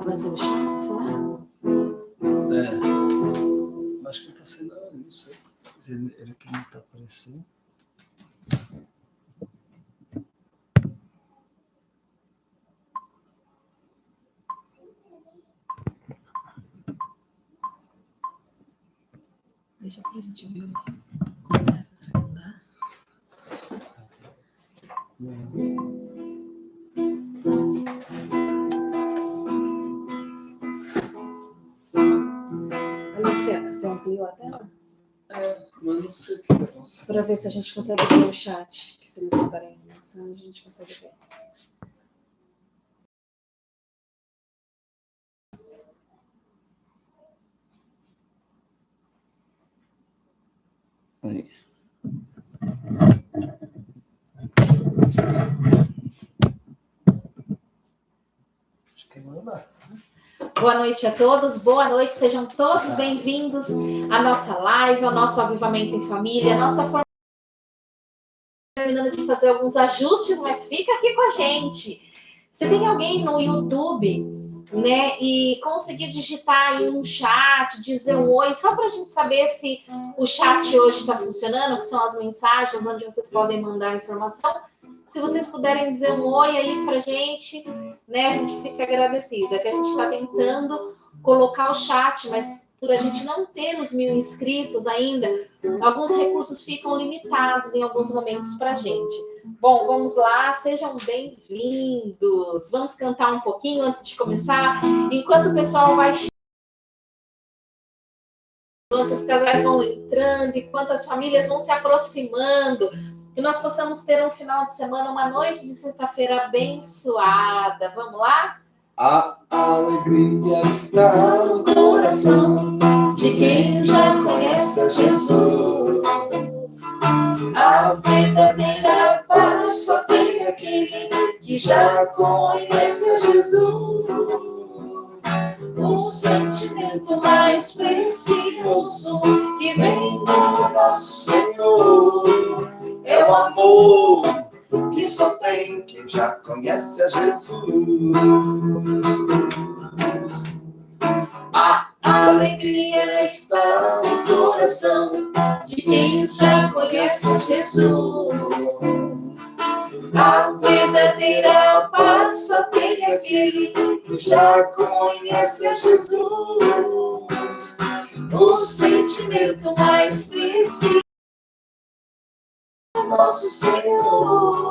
vai ser o chat, será? Acho que tá sendo, não sei. Ele aqui não tá aparecendo. Deixa pra gente ver como é. Será que não dá? Ali você ampliou a tela? Mas não sei o que vai conseguir. Para ver se a gente consegue ver o chat, que se eles mandarem mensagem, a gente consegue ver. Aí. Acho que vai dar. Boa noite a todos, boa noite, sejam todos bem-vindos à nossa live, ao nosso Avivamento em Família, a nossa forma terminando de fazer alguns ajustes, mas fica aqui com a gente. Se tem alguém no YouTube, né, e conseguir digitar aí um chat, dizer um oi, só para a gente saber se o chat hoje está funcionando, que são as mensagens onde vocês podem mandar informação. Se vocês puderem dizer um oi aí para a gente, né, a gente fica agradecida, que a gente está tentando colocar o chat, mas por a gente não ter os 1000 inscritos ainda, alguns recursos ficam limitados em alguns momentos para a gente. Bom, vamos lá, sejam bem-vindos. Vamos cantar um pouquinho antes de começar, enquanto o pessoal vai, enquanto os casais vão entrando, enquanto as famílias vão se aproximando, que nós possamos ter um final de semana, uma noite de sexta-feira abençoada. Vamos lá? A alegria está no coração de quem já conhece a Jesus. A verdadeira paz só tem aquele que já conhece a Jesus. O sentimento mais precioso que vem do nosso Senhor é o amor que só tem quem já conhece a Jesus. A alegria está no coração de quem já conhece a Jesus. A verdadeira paz só tem aquele que já conhece a Jesus. O sentimento mais precioso do nosso Senhor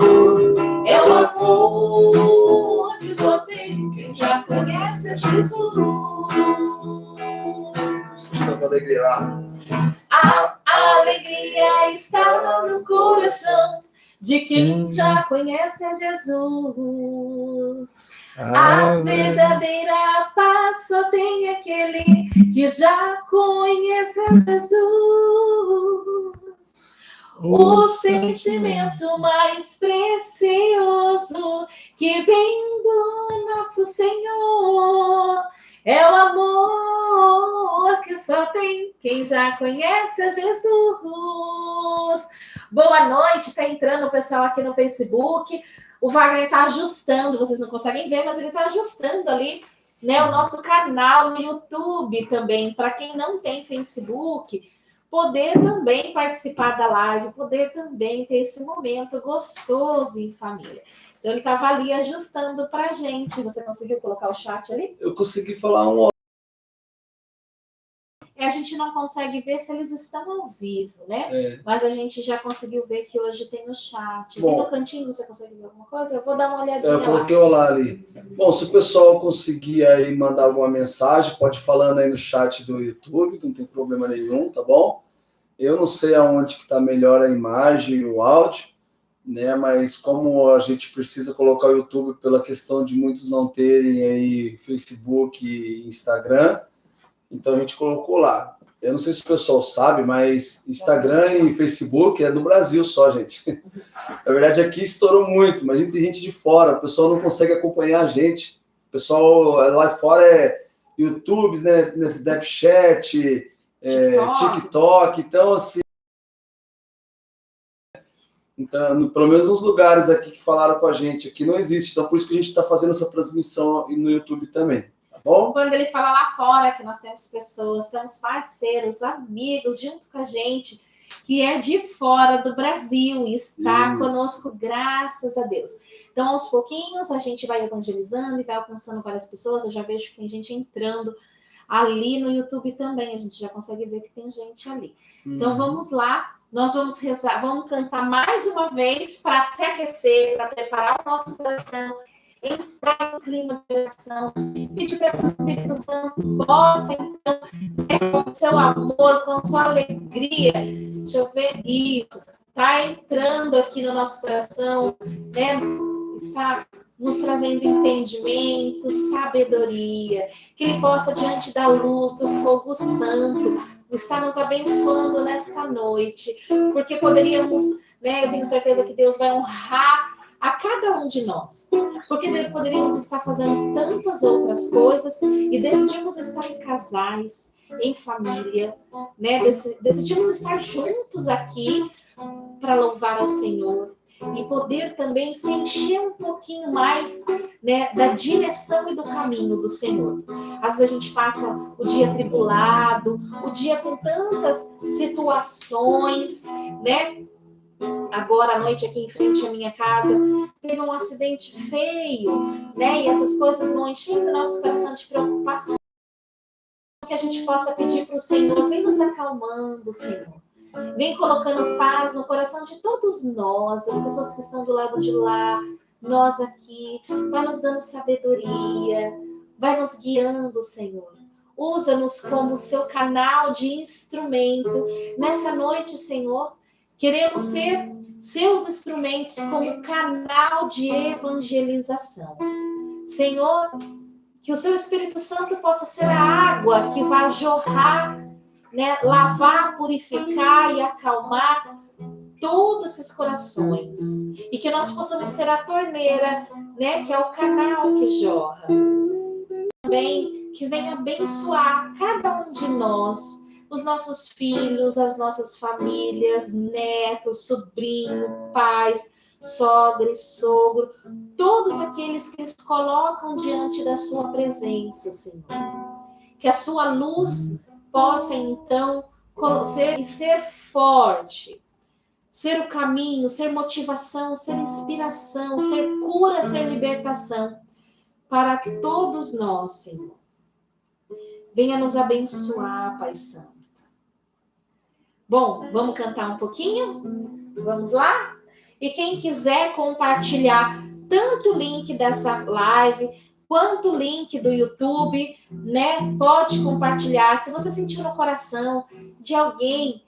é o amor que só tem quem já conhece a Jesus. A alegria está no coração de quem já conhece a Jesus. A verdadeira paz só tem aquele que já conhece a Jesus. O sentimento mais precioso que vem do nosso Senhor é o amor que só tem quem já conhece a Jesus. Boa noite, está entrando o pessoal aqui no Facebook. O Wagner está ajustando, vocês não conseguem ver, mas ele está ajustando ali, né, o nosso canal no YouTube também. Para quem não tem Facebook, poder também participar da live, poder também ter esse momento gostoso em família. Então, ele estava ali ajustando para a gente. Você conseguiu colocar o chat ali? Eu consegui falar um. A gente não consegue ver se eles estão ao vivo, né? Mas a gente já conseguiu ver que hoje tem o chat. Bom, no cantinho você consegue ver alguma coisa? Eu vou dar uma olhadinha lá. Eu coloquei o lá ali. Bom, se o pessoal conseguir aí mandar alguma mensagem, pode ir falando aí no chat do YouTube, não tem problema nenhum, tá bom? Eu não sei aonde que está melhor a imagem e o áudio, né? Mas como a gente precisa colocar o YouTube pela questão de muitos não terem aí Facebook e Instagram, então a gente colocou lá. Eu não sei se o pessoal sabe, mas Instagram e Facebook é do Brasil só, gente. Na verdade, aqui estourou muito, mas a gente tem gente de fora, o pessoal não consegue acompanhar a gente. O pessoal lá fora é YouTube, né? Snapchat, TikTok, então assim. Então, pelo menos nos lugares aqui que falaram com a gente, aqui não existe. Então, por isso que a gente está fazendo essa transmissão no YouTube também, tá bom? Quando ele fala lá fora que nós temos pessoas, temos parceiros, amigos junto com a gente, que é de fora do Brasil e está conosco, graças a Deus. Então, aos pouquinhos, a gente vai evangelizando e vai alcançando várias pessoas. Eu já vejo que tem gente entrando ali no YouTube também. A gente já consegue ver que tem gente ali. Então, vamos lá. Nós vamos rezar, vamos cantar mais uma vez para se aquecer, para preparar o nosso coração, entrar em clima de oração, pedir para que o Espírito Santo possa, então, com o seu amor, com a sua alegria. Deixa eu ver isso. Está entrando aqui no nosso coração, né? Está nos trazendo entendimento, sabedoria, que Ele possa, diante da luz do fogo santo, estar nos abençoando nesta noite, porque poderíamos, né? Eu tenho certeza que Deus vai honrar a cada um de nós, porque poderíamos estar fazendo tantas outras coisas e decidimos estar em casais, em família, né? Decidimos estar juntos aqui para louvar ao Senhor e poder também se encher um pouquinho mais, né, da direção e do caminho do Senhor. Às vezes a gente passa o dia tribulado, o dia com tantas situações, né? Agora à noite aqui em frente à minha casa teve um acidente feio, né? E essas coisas vão enchendo o nosso coração de preocupação. Que a gente possa pedir para o Senhor, vem nos acalmando, Senhor. Vem colocando paz no coração de todos nós, das pessoas que estão do lado de lá, nós aqui. Vai nos dando sabedoria, vai nos guiando, Senhor. Usa-nos como seu canal de instrumento. Nessa noite, Senhor, queremos ser seus instrumentos como canal de evangelização. Senhor, que o seu Espírito Santo possa ser a água que vai jorrar, né, lavar, purificar e acalmar todos esses corações. E que nós possamos ser a torneira, né, que é o canal que jorra. Também que venha abençoar cada um de nós, os nossos filhos, as nossas famílias, netos, sobrinho, pais, sogra e sogro, todos aqueles que eles colocam diante da sua presença, Senhor. Que a sua luz possa, então, ser forte, ser o caminho, ser motivação, ser inspiração, ser cura, ser libertação para todos nós, Senhor. Venha nos abençoar, Pai Santo. Bom, vamos cantar um pouquinho? Vamos lá? E quem quiser compartilhar tanto o link dessa live quanto o link do YouTube, né? Pode compartilhar. Se você sentiu no coração de alguém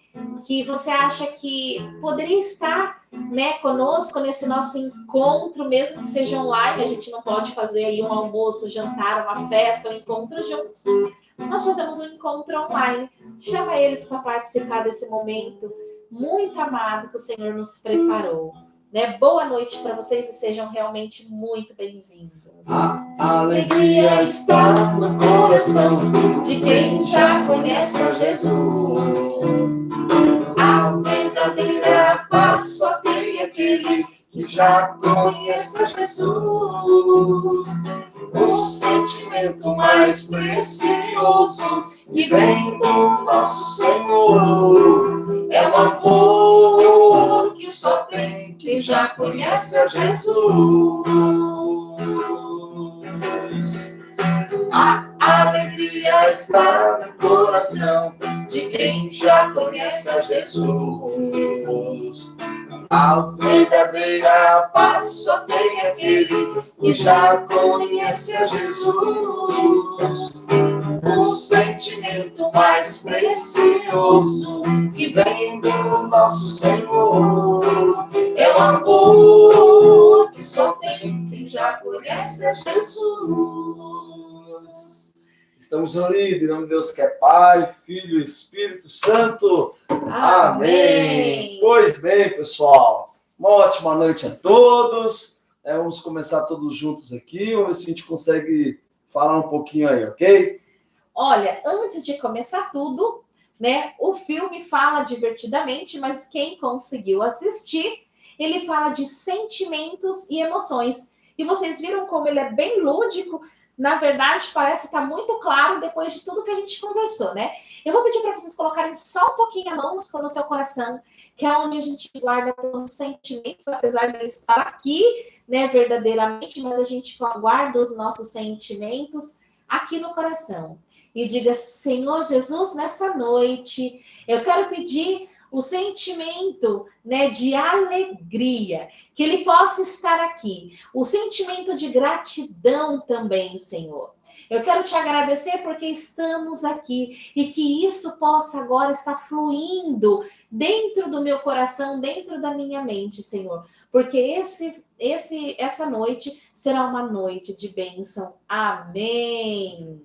que você acha que poderia estar, né, conosco nesse nosso encontro, mesmo que seja online, a gente não pode fazer aí um almoço, um jantar, uma festa, um encontro juntos. Nós fazemos um encontro online. Chama eles para participar desse momento muito amado que o Senhor nos preparou. Né? Boa noite para vocês e sejam realmente muito bem-vindos. A alegria está no coração de quem já conhece a Jesus. A verdadeira paz só tem aquele que já conhece a Jesus. O sentimento mais precioso que vem do nosso Senhor é o amor que só tem quem já conhece a Jesus. A alegria está no coração de quem já conhece a Jesus. A verdadeira paz só tem aquele que já conhece a Jesus. O sentimento mais precioso que vem do nosso Senhor é o amor que só tem quem já conhece a Jesus. Estamos unidos em nome de Deus que é Pai, Filho e Espírito Santo. Amém. Pois bem, pessoal, uma ótima noite a todos. Vamos começar todos juntos aqui. Vamos ver se a gente consegue falar um pouquinho aí, ok? Olha, antes de começar tudo, né? O filme fala divertidamente, mas quem conseguiu assistir, ele fala de sentimentos e emoções. E vocês viram como ele é bem lúdico, na verdade, parece estar muito claro depois de tudo que a gente conversou, né? Eu vou pedir para vocês colocarem só um pouquinho a mão no seu coração, que é onde a gente guarda todos os sentimentos, apesar de estar aqui, né, verdadeiramente, mas a gente guarda os nossos sentimentos aqui no coração. E diga: Senhor Jesus, nessa noite, eu quero pedir o sentimento, né, de alegria, que ele possa estar aqui. O sentimento de gratidão também, Senhor. Eu quero te agradecer porque estamos aqui e que isso possa agora estar fluindo dentro do meu coração, dentro da minha mente, Senhor. Porque essa noite será uma noite de bênção. Amém.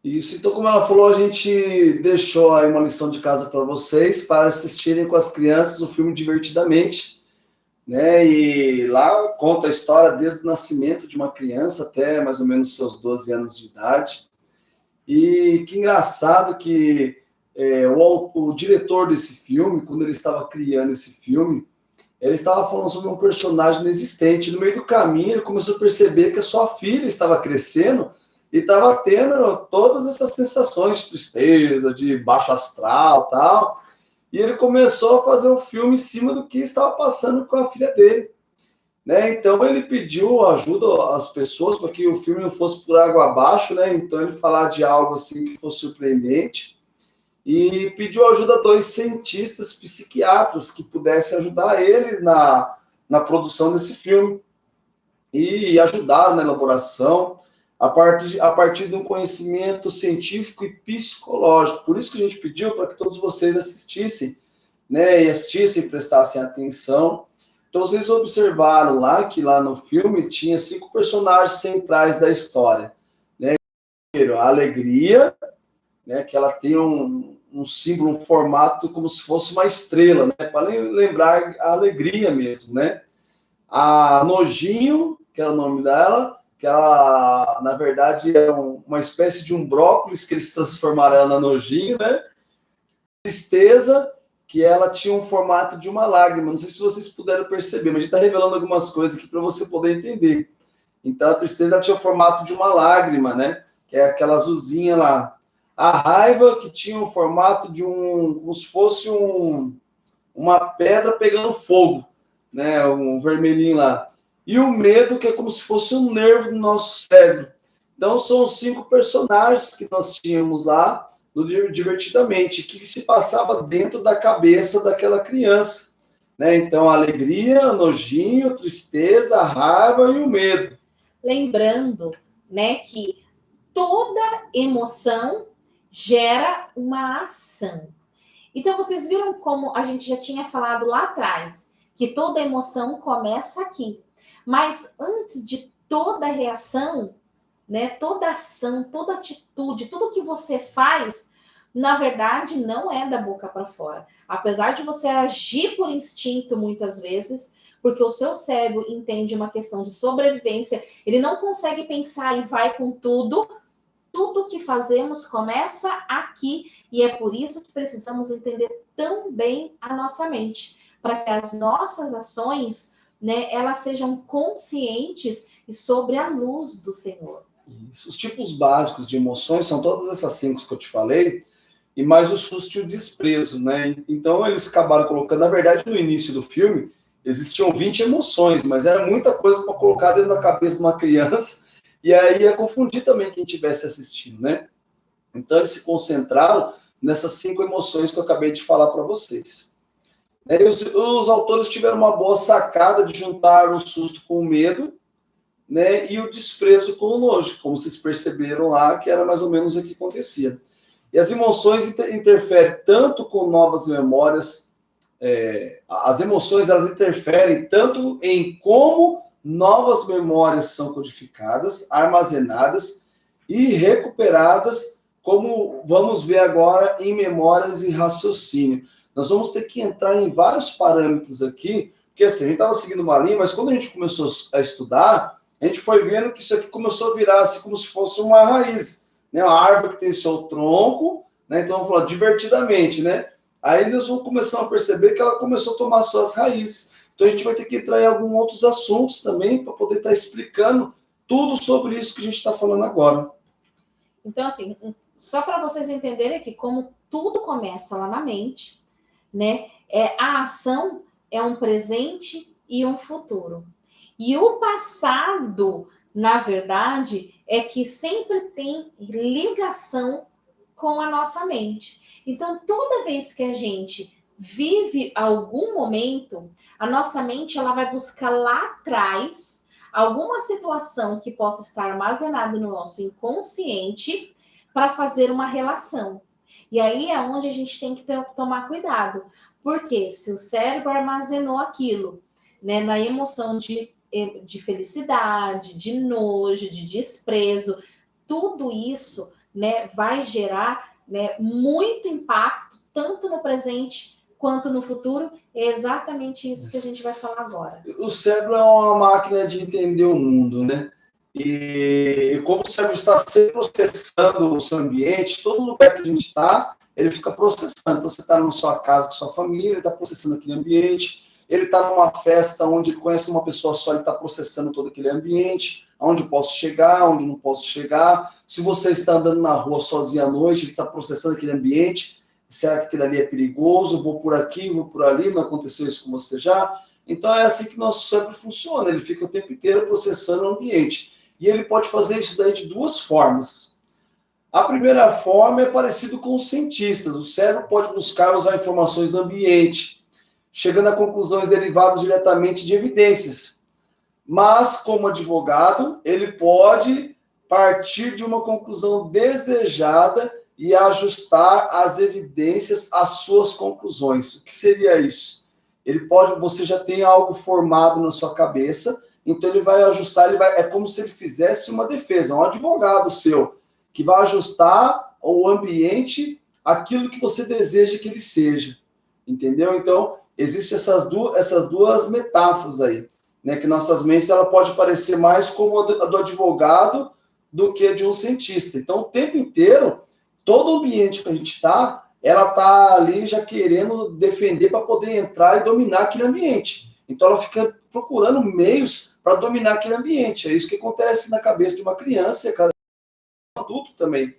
Isso, então, como ela falou, a gente deixou aí uma lição de casa para vocês, para assistirem com as crianças o filme Divertidamente, né? E lá conta a história desde o nascimento de uma criança até mais ou menos seus 12 anos de idade. E que engraçado que o diretor desse filme, quando ele estava criando esse filme, ele estava falando sobre um personagem inexistente. No meio do caminho, ele começou a perceber que a sua filha estava crescendo e estava tendo todas essas sensações de tristeza, de baixo astral, tal. E ele começou a fazer um filme em cima do que estava passando com a filha dele, né? Então ele pediu ajuda às pessoas para que o filme não fosse por água abaixo, né? Então ele falar de algo assim que fosse surpreendente e pediu ajuda a 2 cientistas psiquiatras que pudessem ajudar ele na produção desse filme e ajudaram na elaboração a partir de um conhecimento científico e psicológico. Por isso que a gente pediu para que todos vocês assistissem, né, e assistissem e prestassem atenção. Então, vocês observaram lá que lá no filme tinha 5 personagens centrais da história, né? A Alegria, né, que ela tem um símbolo, um formato como se fosse uma estrela, né, para lembrar a alegria mesmo, né? A Nojinho, que é o nome dela, que ela, na verdade, é uma espécie de um brócolis que eles transformaram na Nojinho, né? Tristeza, que ela tinha um formato de uma lágrima. Não sei se vocês puderam perceber, mas a gente está revelando algumas coisas aqui para você poder entender. Então, a tristeza tinha o formato de uma lágrima, né? Que é aquela azulzinha lá. A raiva, que tinha o formato de como se fosse uma pedra pegando fogo, né? Um vermelhinho lá. E o medo, que é como se fosse um nervo do nosso cérebro. Então, são os 5 personagens que nós tínhamos lá no Divertidamente, que se passava dentro da cabeça daquela criança, né? Então, a alegria, a nojinho, a tristeza, a raiva e o medo. Lembrando, né, que toda emoção gera uma ação. Então, vocês viram como a gente já tinha falado lá atrás, que toda emoção começa aqui. Mas antes de toda reação, né, toda ação, toda atitude, tudo que você faz, na verdade, não é da boca para fora. Apesar de você agir por instinto muitas vezes, porque o seu cérebro entende uma questão de sobrevivência, ele não consegue pensar e vai com tudo. Tudo que fazemos começa aqui e é por isso que precisamos entender tão bem a nossa mente, para que as nossas ações, né, elas sejam conscientes e sobre a luz do Senhor. Isso. Os tipos básicos de emoções são todas essas 5 que eu te falei, e mais o susto e o desprezo, né? Então eles acabaram colocando, na verdade, no início do filme, existiam 20 emoções, mas era muita coisa para colocar dentro da cabeça de uma criança, e aí ia confundir também quem estivesse assistindo, né? Então eles se concentraram nessas 5 emoções que eu acabei de falar para vocês. E os autores tiveram uma boa sacada de juntar o susto com o medo, né, e o desprezo com o nojo, como vocês perceberam lá, que era mais ou menos o que acontecia. E as emoções interferem tanto com novas memórias, as emoções elas interferem tanto em como novas memórias são codificadas, armazenadas e recuperadas, como vamos ver agora em memórias e raciocínio. Nós vamos ter que entrar em vários parâmetros aqui, porque assim, a gente estava seguindo uma linha, mas quando a gente começou a estudar, a gente foi vendo que isso aqui começou a virar assim, como se fosse uma raiz, né? Uma árvore que tem seu tronco, né? Então vamos falar divertidamente, né? Aí nós vamos começar a perceber que ela começou a tomar suas raízes. Então a gente vai ter que entrar em alguns outros assuntos também para poder estar explicando tudo sobre isso que a gente está falando agora. Então, assim, só para vocês entenderem aqui, como tudo começa lá na mente, né? A ação é um presente e um futuro. E o passado, na verdade, é que sempre tem ligação com a nossa mente. Então, toda vez que a gente vive algum momento, a nossa mente ela vai buscar lá atrás alguma situação que possa estar armazenada no nosso inconsciente para fazer uma relação. E aí é onde a gente tem que tomar cuidado. Porque se o cérebro armazenou aquilo, né, na emoção de felicidade, de nojo, de desprezo, tudo isso, né, vai gerar, né, muito impacto, tanto no presente quanto no futuro. É exatamente isso que a gente vai falar agora. O cérebro é uma máquina de entender o mundo, né? E como o cérebro está sempre processando o seu ambiente, todo lugar que a gente está, ele fica processando. Então, você está na sua casa com sua família, ele está processando aquele ambiente. Ele está numa festa onde ele conhece uma pessoa só, ele está processando todo aquele ambiente. Onde eu posso chegar, onde não posso chegar. Se você está andando na rua sozinho à noite, ele está processando aquele ambiente. Será que aquilo ali é perigoso? Vou por aqui, vou por ali, não aconteceu isso com você já? Então é assim que nosso cérebro funciona, ele fica o tempo inteiro processando o ambiente. E ele pode fazer isso daí de duas formas. A primeira forma é parecido com os cientistas. O cérebro pode buscar usar informações do ambiente, chegando a conclusões derivadas diretamente de evidências. Mas, como advogado, ele pode partir de uma conclusão desejada e ajustar as evidências às suas conclusões. O que seria isso? Você já tem algo formado na sua cabeça, então ele vai ajustar, é como se ele fizesse uma defesa, um advogado seu, que vai ajustar o ambiente àquilo que você deseja que ele seja, entendeu? Então, existem essas duas metáforas aí, né, que nossas mentes, ela pode parecer mais como a do advogado do que de um cientista. Então, o tempo inteiro, todo o ambiente que a gente está, ela está ali já querendo defender para poder entrar e dominar aquele ambiente. Então, ela fica procurando meios para dominar aquele ambiente. É isso que acontece na cabeça de uma criança e cada adulto também.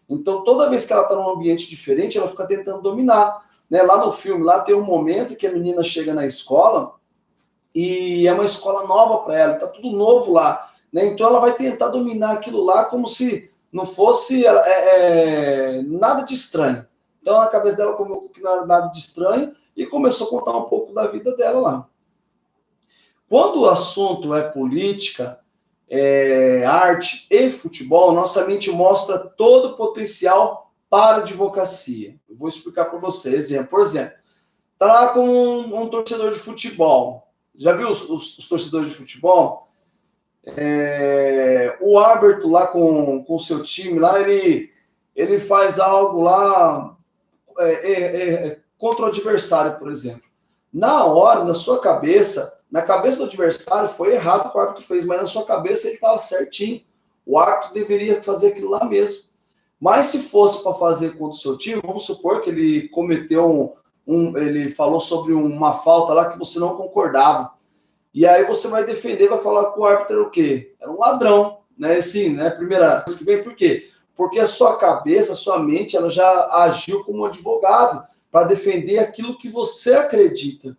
Então, toda vez que ela está num ambiente diferente, ela fica tentando dominar. Né? Lá no filme, lá tem um momento que a menina chega na escola e é uma escola nova para ela, está tudo novo lá. Né? Então, ela vai tentar dominar aquilo lá como se não fosse nada de estranho. Então, na cabeça dela colocou que não era nada de estranho e começou a contar um pouco da vida dela lá. Quando o assunto é política, arte e futebol, nossa mente mostra todo o potencial para a advocacia. Eu vou explicar para você. Por exemplo, está lá com um torcedor de futebol. Já viu os torcedores de futebol? O árbitro lá com o seu time, lá ele faz algo lá contra o adversário, por exemplo. Na hora, na sua cabeça, na cabeça do adversário, foi errado o que o árbitro fez, mas na sua cabeça ele estava certinho. O árbitro deveria fazer aquilo lá mesmo. Mas se fosse para fazer contra o seu time, vamos supor que ele cometeu ele falou sobre uma falta lá que você não concordava. E aí você vai defender, vai falar que o árbitro era o quê? Era um ladrão, né? Assim, né? Primeira vez que vem, por quê? Porque a sua cabeça, a sua mente, ela já agiu como um advogado para defender aquilo que você acredita.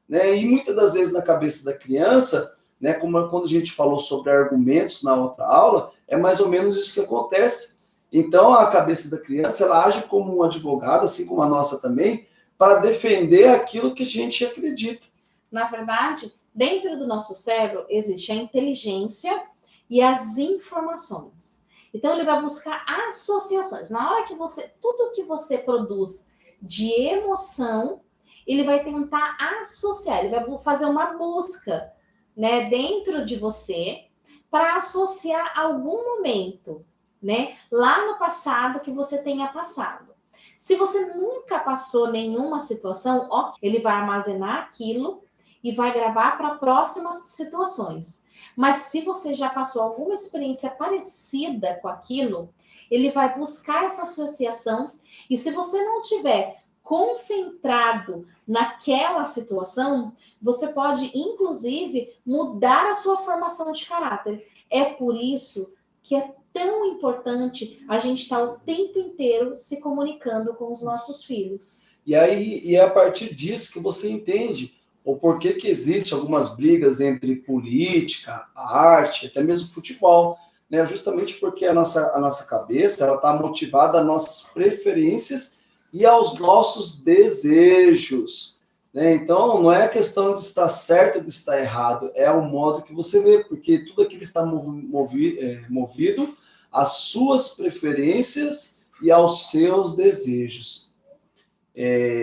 Né? E muitas das vezes na cabeça da criança, né, como quando a gente falou sobre argumentos na outra aula, é mais ou menos isso que acontece. Então, a cabeça da criança, ela age como um advogado, assim como a nossa também, para defender aquilo que a gente acredita. Na verdade, dentro do nosso cérebro existe a inteligência e as informações. Então, ele vai buscar associações. Na hora que tudo que você produz de emoção, ele vai tentar associar, ele vai fazer uma busca, né, dentro de você para associar algum momento, né, lá no passado que você tenha passado. Se você nunca passou nenhuma situação, ele vai armazenar aquilo e vai gravar para próximas situações. Mas se você já passou alguma experiência parecida com aquilo, ele vai buscar essa associação, e se você não tiver concentrado naquela situação, você pode, inclusive, mudar a sua formação de caráter. É por isso que é tão importante a gente estar o tempo inteiro se comunicando com os nossos filhos. E aí, é a partir disso que você entende o porquê que existe algumas brigas entre política, arte, até mesmo futebol, né? Justamente porque a nossa cabeça ela está motivada às nossas preferências e aos nossos desejos, né? Então, não é a questão de estar certo ou de estar errado, é o modo que você vê, porque tudo aquilo está movido às suas preferências e aos seus desejos.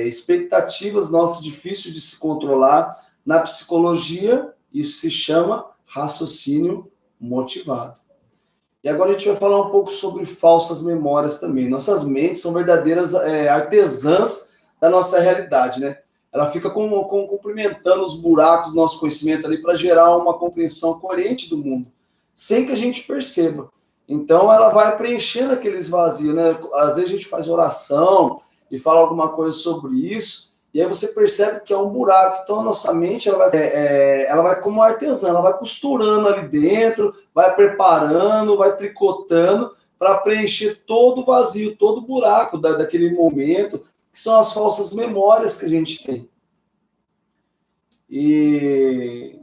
Expectativas nossas difíceis de se controlar. Na psicologia, isso se chama raciocínio motivado. E agora a gente vai falar um pouco sobre falsas memórias também. Nossas mentes são verdadeiras artesãs da nossa realidade, né? Ela fica complementando os buracos do nosso conhecimento ali para gerar uma compreensão coerente do mundo, sem que a gente perceba. Então, ela vai preenchendo aqueles vazios, né? Às vezes a gente faz oração e fala alguma coisa sobre isso, e aí você percebe que é um buraco. Então, a nossa mente ela vai como artesã, ela vai costurando ali dentro, vai preparando, vai tricotando para preencher todo o vazio, todo o buraco daquele momento, que são as falsas memórias que a gente tem. E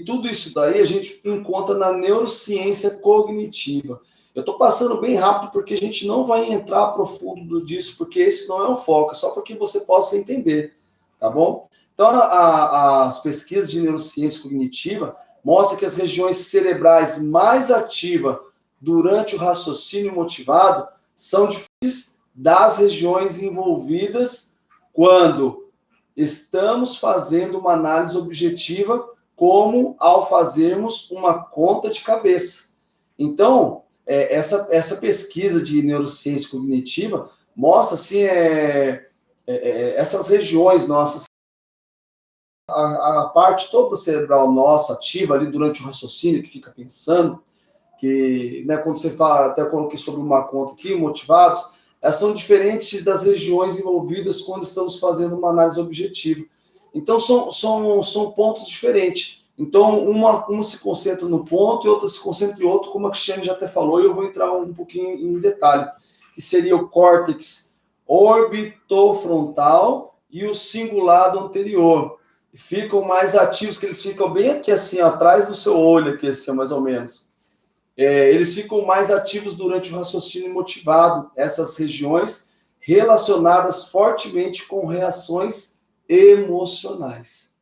tudo isso daí a gente encontra na neurociência cognitiva. Eu estou passando bem rápido porque a gente não vai entrar profundo disso, porque esse não é o foco, é só para que você possa entender, tá bom? Então, as pesquisas de neurociência cognitiva mostram que as regiões cerebrais mais ativas durante o raciocínio motivado são diferentes das regiões envolvidas quando estamos fazendo uma análise objetiva, como ao fazermos uma conta de cabeça. Então, essa pesquisa de neurociência cognitiva mostra assim, essas regiões nossas, a parte toda cerebral nossa ativa ali durante o raciocínio, que fica pensando, que, né, quando você fala, até coloquei sobre uma conta aqui, motivados, elas são diferentes das regiões envolvidas quando estamos fazendo uma análise objetiva. Então, são pontos diferentes. Então, uma se concentra no ponto e outra se concentra em outro, como a Cristiane já até falou, e eu vou entrar um pouquinho em detalhe, que seria o córtex orbitofrontal e o cingulado anterior. Ficam mais ativos, que eles ficam bem aqui, assim, atrás do seu olho, aqui, assim, mais ou menos. Eles ficam mais ativos durante o raciocínio motivado, essas regiões relacionadas fortemente com reações emocionais.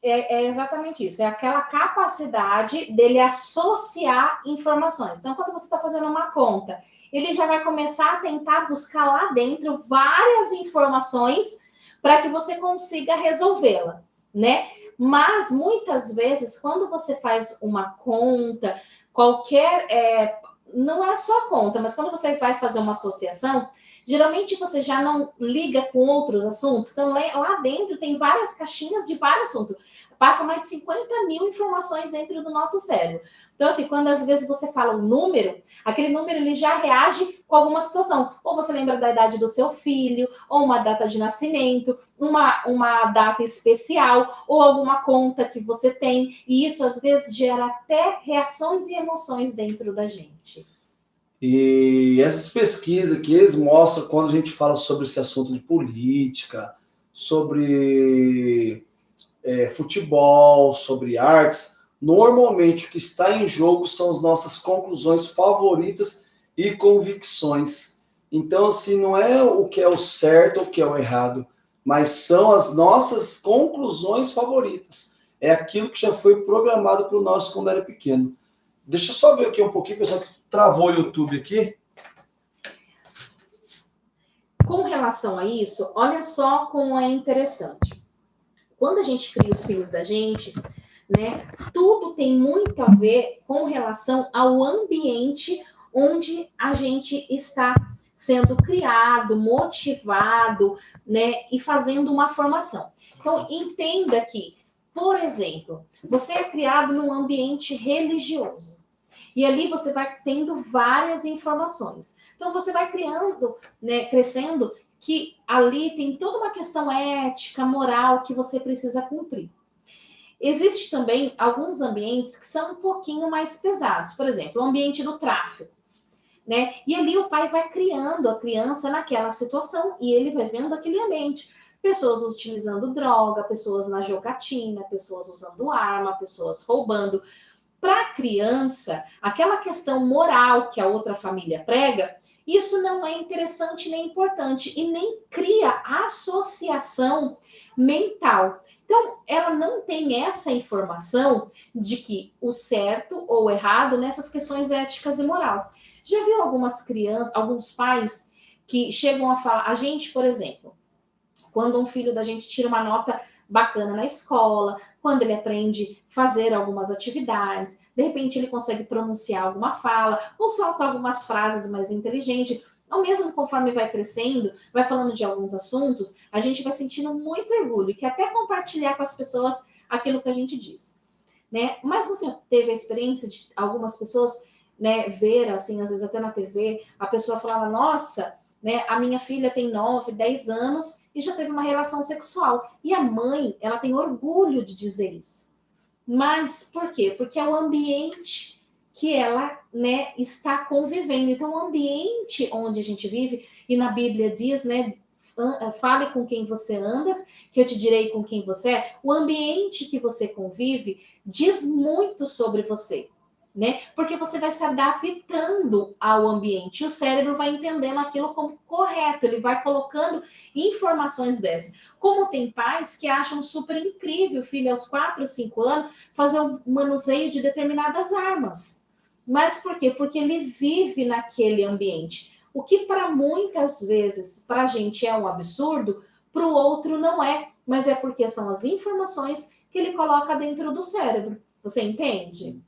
É exatamente isso, é aquela capacidade dele associar informações. Então, quando você está fazendo uma conta, ele já vai começar a tentar buscar lá dentro várias informações para que você consiga resolvê-la, né? Mas, muitas vezes, quando você faz uma conta, não é só conta, mas quando você vai fazer uma associação, geralmente você já não liga com outros assuntos. Então, lá dentro tem várias caixinhas de vários assuntos. Passa mais de 50 mil informações dentro do nosso cérebro. Então, assim, quando às vezes você fala um número, aquele número ele já reage com alguma situação. Ou você lembra da idade do seu filho, ou uma data de nascimento, uma data especial, ou alguma conta que você tem. E isso, às vezes, gera até reações e emoções dentro da gente. E essas pesquisas aqui, eles mostram, quando a gente fala sobre esse assunto de política, sobre futebol, sobre artes, normalmente o que está em jogo são as nossas conclusões favoritas e convicções. Então, assim, não é o que é o certo ou o que é o errado, mas são as nossas conclusões favoritas. É aquilo que já foi programado para o nosso quando era pequeno. Deixa eu só ver aqui um pouquinho, pessoal, que travou o YouTube aqui. Com relação a isso, olha só como é interessante. Quando a gente cria os filhos da gente, né, tudo tem muito a ver com relação ao ambiente onde a gente está sendo criado, motivado, né, e fazendo uma formação. Então, entenda que, por exemplo, você é criado num ambiente religioso. E ali você vai tendo várias informações. Então, você vai criando, né, crescendo, que ali tem toda uma questão ética, moral que você precisa cumprir. Existe também alguns ambientes que são um pouquinho mais pesados. Por exemplo, o ambiente do tráfico, né? E ali o pai vai criando a criança naquela situação e ele vai vendo aquele ambiente. Pessoas utilizando droga, pessoas na jogatina, pessoas usando arma, pessoas roubando. Para a criança, aquela questão moral que a outra família prega, isso não é interessante nem importante e nem cria associação mental. Então, ela não tem essa informação de que o certo ou o errado nessas questões éticas e moral. Já viu algumas crianças, alguns pais que chegam a falar, a gente, por exemplo, quando um filho da gente tira uma nota bacana na escola, quando ele aprende a fazer algumas atividades, de repente ele consegue pronunciar alguma fala, ou solta algumas frases mais inteligentes, ou mesmo conforme vai crescendo, vai falando de alguns assuntos, a gente vai sentindo muito orgulho, e quer até compartilhar com as pessoas aquilo que a gente diz, né? Mas você teve a experiência de algumas pessoas, né, ver, assim, às vezes até na TV, a pessoa falava, nossa, né, a minha filha tem 9, 10 anos e já teve uma relação sexual. E a mãe, ela tem orgulho de dizer isso. Mas por quê? Porque é o ambiente que ela, né, está convivendo. Então, o ambiente onde a gente vive, e na Bíblia diz, né, fale com quem você andas, que eu te direi com quem você é. O ambiente que você convive diz muito sobre você, né? Porque você vai se adaptando ao ambiente. E o cérebro vai entendendo aquilo como correto. Ele vai colocando informações dessas. Como tem pais que acham super incrível o filho aos 4, 5 anos fazer um manuseio de determinadas armas. Mas por quê? Porque ele vive naquele ambiente. O que para muitas vezes para a gente é um absurdo, para o outro não é. Mas é porque são as informações que ele coloca dentro do cérebro. Você entende?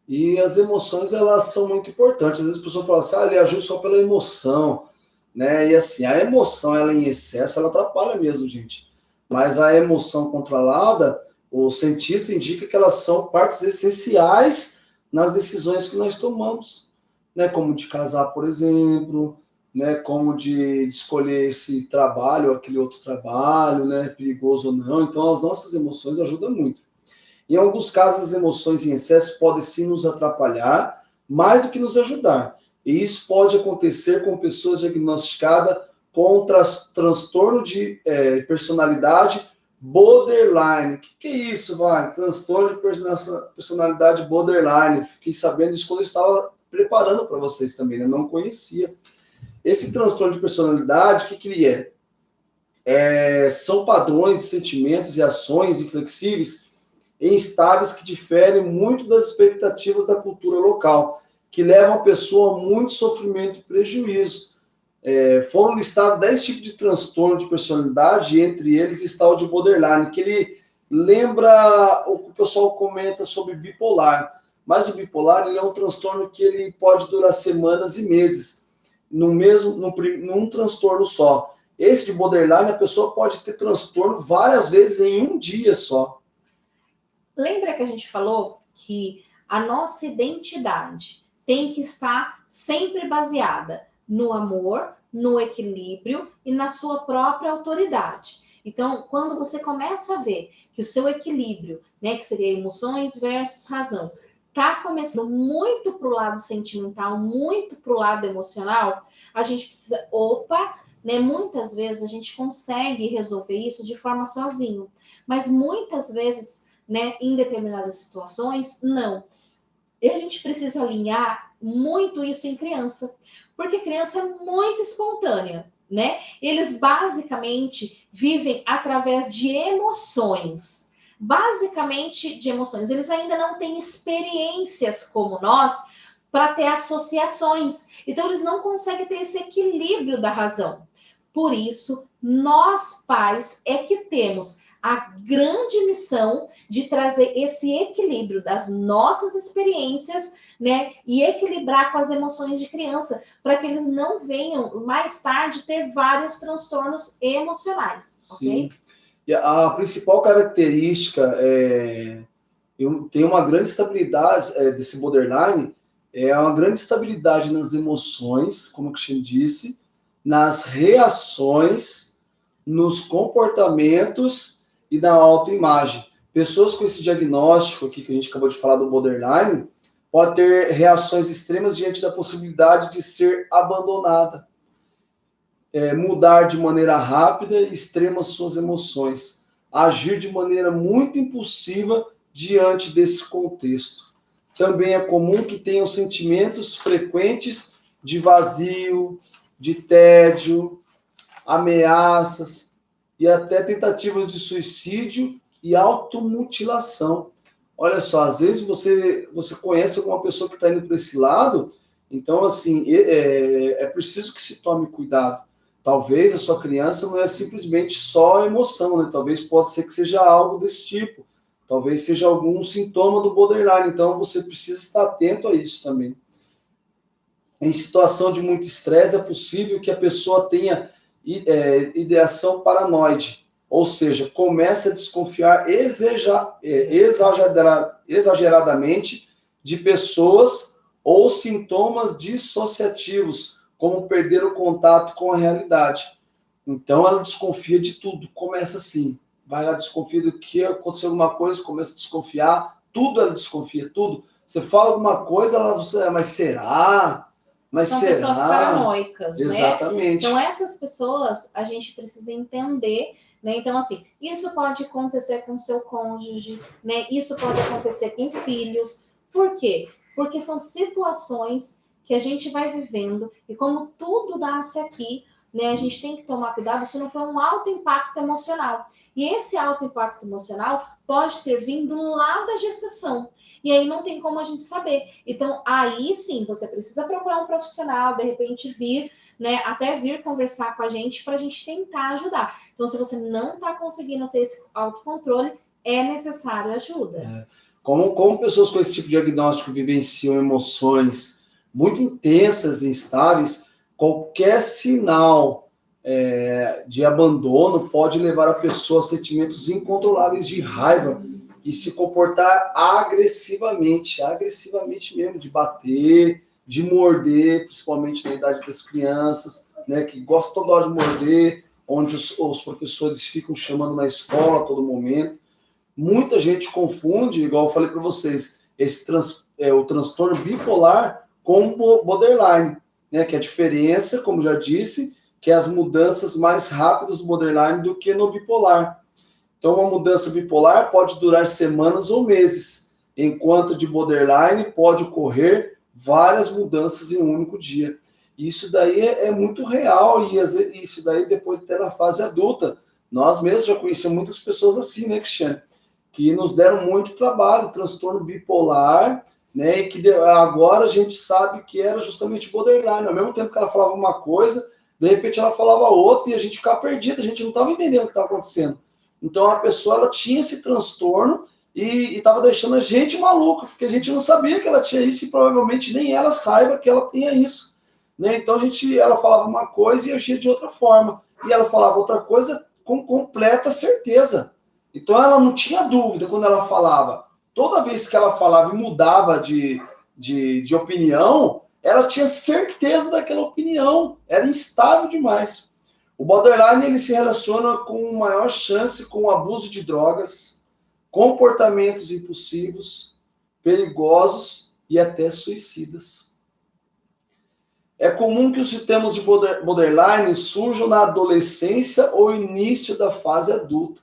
E as emoções, elas são muito importantes. Às vezes a pessoa fala assim, ele agiu só pela emoção, né? E assim, a emoção, ela em excesso, ela atrapalha mesmo, gente. Mas a emoção controlada, o cientista indica que elas são partes essenciais nas decisões que nós tomamos, né? Como de casar, por exemplo, né? Como de escolher esse trabalho ou aquele outro trabalho, né? Perigoso ou não. Então, as nossas emoções ajudam muito. Em alguns casos, as emoções em excesso podem sim nos atrapalhar mais do que nos ajudar. E isso pode acontecer com pessoas diagnosticadas com transtorno de personalidade borderline. O que é isso, vai? Transtorno de personalidade borderline. Fiquei sabendo disso quando eu estava preparando para vocês também, né? Eu não conhecia. Esse transtorno de personalidade, o que ele é? São padrões de sentimentos e ações inflexíveis e instáveis que diferem muito das expectativas da cultura local, que levam a pessoa a muito sofrimento e prejuízo. Foram listados 10 tipos de transtorno de personalidade, e entre eles está o de borderline, que ele lembra o que o pessoal comenta sobre bipolar. Mas o bipolar ele é um transtorno que ele pode durar semanas e meses, num transtorno só. Esse de borderline, a pessoa pode ter transtorno várias vezes em um dia só. Lembra que a gente falou que a nossa identidade tem que estar sempre baseada no amor, no equilíbrio e na sua própria autoridade. Então, quando você começa a ver que o seu equilíbrio, né, que seria emoções versus razão, tá começando muito para o lado sentimental, muito para o lado emocional, a gente precisa, né, muitas vezes a gente consegue resolver isso de forma sozinho, mas muitas vezes, né, em determinadas situações, não. E a gente precisa alinhar muito isso em criança, porque criança é muito espontânea, né? Eles basicamente vivem através de emoções, basicamente de emoções. Eles ainda não têm experiências como nós para ter associações. Então eles não conseguem ter esse equilíbrio da razão. Por isso, nós pais é que temos a grande missão de trazer esse equilíbrio das nossas experiências, né, e equilibrar com as emoções de criança, para que eles não venham mais tarde ter vários transtornos emocionais, Sim. ok? E a principal característica tem uma grande estabilidade desse borderline, uma grande estabilidade nas emoções, como o Cristiano disse, nas reações, nos comportamentos e na autoimagem. Pessoas com esse diagnóstico aqui que a gente acabou de falar do borderline, pode ter reações extremas diante da possibilidade de ser abandonada. Mudar de maneira rápida e extrema suas emoções. Agir de maneira muito impulsiva diante desse contexto. Também é comum que tenham sentimentos frequentes de vazio, de tédio, ameaças e até tentativas de suicídio e automutilação. Olha só, às vezes você conhece alguma pessoa que está indo para esse lado, então, assim, é preciso que se tome cuidado. Talvez a sua criança não é simplesmente só emoção, né? Talvez pode ser que seja algo desse tipo. Talvez seja algum sintoma do borderline. Então, você precisa estar atento a isso também. Em situação de muito estresse, é possível que a pessoa tenha ideação paranoide. Ou seja, comece a desconfiar exageradamente de pessoas ou sintomas dissociativos, como perder o contato com a realidade. Então, ela desconfia de tudo. Começa assim. Vai lá, desconfia do que aconteceu alguma coisa, começa a desconfiar. Tudo ela desconfia, tudo. Você fala alguma coisa, mas será? Mas são será? Pessoas paranoicas, Exatamente. Né? Então, essas pessoas, a gente precisa entender, né? Então, assim, isso pode acontecer com seu cônjuge, né? Isso pode acontecer com filhos. Por quê? Porque são situações que a gente vai vivendo, e como tudo nasce aqui, né, a gente tem que tomar cuidado se não for um alto impacto emocional. E esse alto impacto emocional pode ter vindo lá da gestação. E aí não tem como a gente saber. Então, aí sim, você precisa procurar um profissional, de repente vir, né, até vir conversar com a gente para a gente tentar ajudar. Então, se você não está conseguindo ter esse autocontrole, é necessário ajuda. Como pessoas com esse tipo de diagnóstico vivenciam emoções muito intensas e instáveis, qualquer sinal de abandono pode levar a pessoa a sentimentos incontroláveis de raiva e se comportar agressivamente mesmo, de bater, de morder, principalmente na idade das crianças, né, que gostam toda hora de morder, onde os professores ficam chamando na escola a todo momento. Muita gente confunde, igual eu falei para vocês, o transtorno bipolar com o borderline, né? Que a diferença, como já disse, que é as mudanças mais rápidas do borderline do que no bipolar. Então, uma mudança bipolar pode durar semanas ou meses, enquanto de borderline pode ocorrer várias mudanças em um único dia. Isso daí é muito real, e isso daí depois até na fase adulta. Nós mesmos já conhecemos muitas pessoas assim, né, Cristiane? Que nos deram muito trabalho, transtorno bipolar, né? E que agora a gente sabe que era justamente borderline. Ao mesmo tempo que ela falava uma coisa, de repente ela falava outra e a gente ficava perdido, a gente não estava entendendo o que estava acontecendo. Então a pessoa ela tinha esse transtorno e estava deixando a gente maluco, porque a gente não sabia que ela tinha isso e provavelmente nem ela saiba que ela tenha isso. Né? Então ela falava uma coisa e agia de outra forma. E ela falava outra coisa com completa certeza. Então ela não tinha dúvida quando ela falava. Toda vez que ela falava e mudava de opinião, ela tinha certeza daquela opinião. Era instável demais. O borderline ele se relaciona com maior chance com o abuso de drogas, comportamentos impulsivos, perigosos e até suicidas. É comum que os sintomas de borderline surjam na adolescência ou início da fase adulta.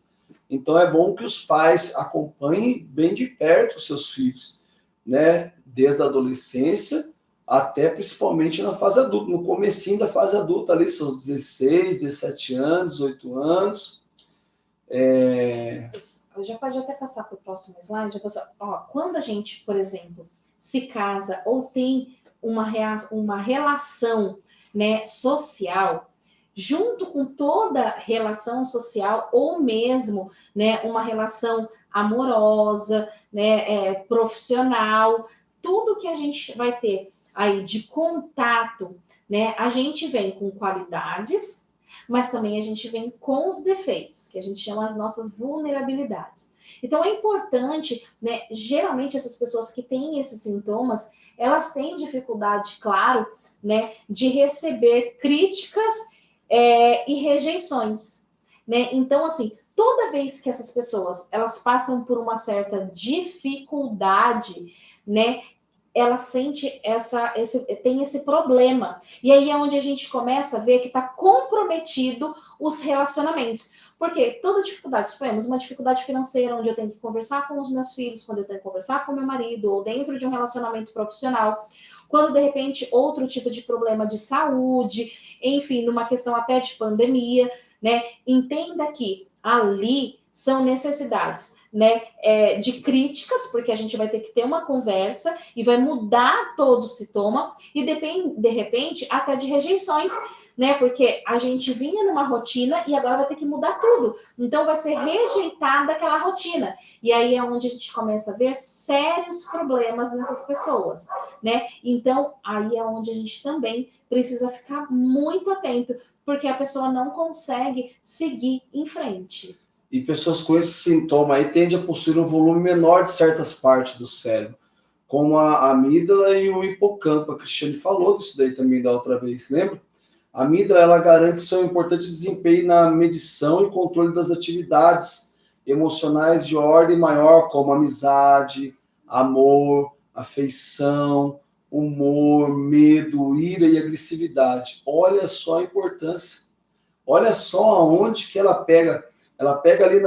Então é bom que os pais acompanhem bem de perto os seus filhos, né? Desde a adolescência até principalmente na fase adulta, no comecinho da fase adulta, ali seus 16, 17 anos, 18 anos. Já pode até passar para o próximo slide. Quando a gente, por exemplo, se casa ou tem uma relação, né, social, junto com toda relação social, ou mesmo, né, uma relação amorosa, né, profissional, tudo que a gente vai ter aí de contato, né, a gente vem com qualidades, mas também a gente vem com os defeitos, que a gente chama as nossas vulnerabilidades. Então é importante, né, geralmente essas pessoas que têm esses sintomas, elas têm dificuldade, claro, né, de receber críticas e rejeições, né? Então, assim, toda vez que essas pessoas elas passam por uma certa dificuldade, né? Ela sente tem esse problema. E aí é onde a gente começa a ver que está comprometido os relacionamentos. Porque toda dificuldade, suponhamos, uma dificuldade financeira, onde eu tenho que conversar com os meus filhos, quando eu tenho que conversar com meu marido, ou dentro de um relacionamento profissional, quando de repente outro tipo de problema de saúde, enfim, numa questão até de pandemia, né? Entenda que ali são necessidades, né, de críticas, porque a gente vai ter que ter uma conversa e vai mudar todo o sintoma, e de repente até de rejeições, né, porque a gente vinha numa rotina e agora vai ter que mudar tudo, então vai ser rejeitada aquela rotina, e aí é onde a gente começa a ver sérios problemas nessas pessoas, né, então aí é onde a gente também precisa ficar muito atento, porque a pessoa não consegue seguir em frente. E pessoas com esse sintoma aí tendem a possuir um volume menor de certas partes do cérebro, como a amígdala e o hipocampo. A Cristiane falou disso daí também da outra vez, lembra? A amígdala, ela garante seu importante desempenho na medição e controle das atividades emocionais de ordem maior, como amizade, amor, afeição, humor, medo, ira e agressividade. Olha só a importância. Olha só aonde que ela pega ali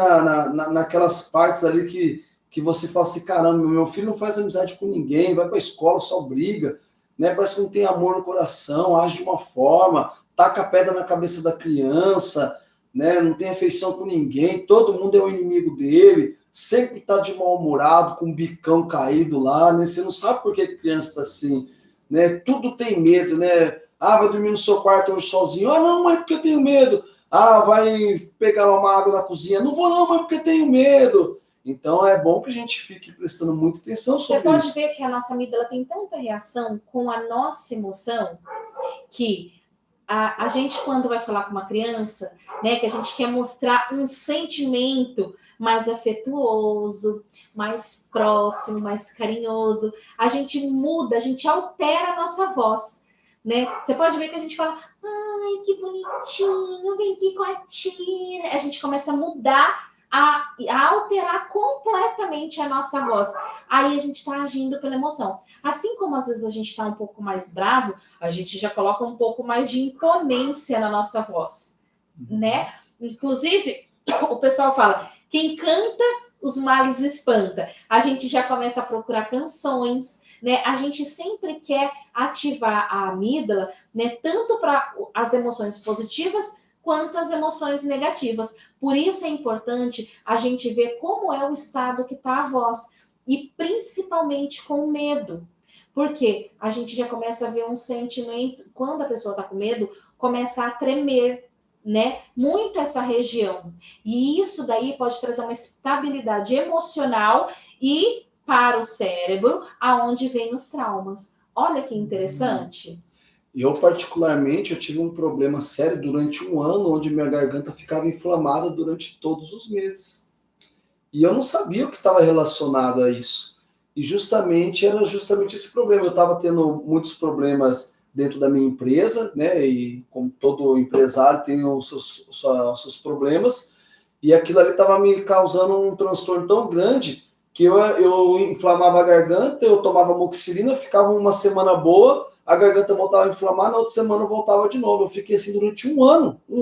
naquelas partes ali que você fala assim, caramba, meu filho não faz amizade com ninguém, vai para a escola, só briga, né? Parece que não tem amor no coração, age de uma forma, taca a pedra na cabeça da criança, né? Não tem afeição com ninguém, todo mundo é o inimigo dele, sempre está de mal-humorado, com o bicão caído lá, né? Você não sabe por que a criança está assim, né? Tudo tem medo, né? Ah, vai dormir no seu quarto hoje sozinho. Ah, não, mãe, porque eu tenho medo. Ah, vai pegar uma água na cozinha. Não vou não, mãe, porque tenho medo. Então é bom que a gente fique prestando muita atenção sobre isso. Você pode ver que a nossa amígdala tem tanta reação com a nossa emoção que a gente, quando vai falar com uma criança, né, que a gente quer mostrar um sentimento mais afetuoso, mais próximo, mais carinhoso, a gente muda, a gente altera a nossa voz, né? Você pode ver que a gente fala, ai, que bonitinho, vem aqui com a tia. A gente começa a mudar, a alterar completamente a nossa voz. Aí a gente está agindo pela emoção. Assim como às vezes a gente está um pouco mais bravo, a gente já coloca um pouco mais de imponência na nossa voz, né? Inclusive, o pessoal fala, quem canta, os males espanta. A gente já começa a procurar canções, né? A gente sempre quer ativar a amígdala, né? Tanto para as emoções positivas quanto as emoções negativas. Por isso é importante a gente ver como é o estado que está a voz. E principalmente com medo. Porque a gente já começa a ver um sentimento, quando a pessoa está com medo, começa a tremer, né? Muito essa região. E isso daí pode trazer uma estabilidade emocional e para o cérebro, aonde vem os traumas. Olha que interessante. Eu, particularmente, eu tive um problema sério durante um ano, onde minha garganta ficava inflamada durante todos os meses. E eu não sabia o que estava relacionado a isso. E era justamente esse problema. Eu estava tendo muitos problemas dentro da minha empresa, né? E como todo empresário tem os seus problemas. E aquilo ali estava me causando um transtorno tão grande que eu inflamava a garganta, eu tomava amoxicilina, ficava uma semana boa, a garganta voltava a inflamar, na outra semana voltava de novo. Eu fiquei assim durante um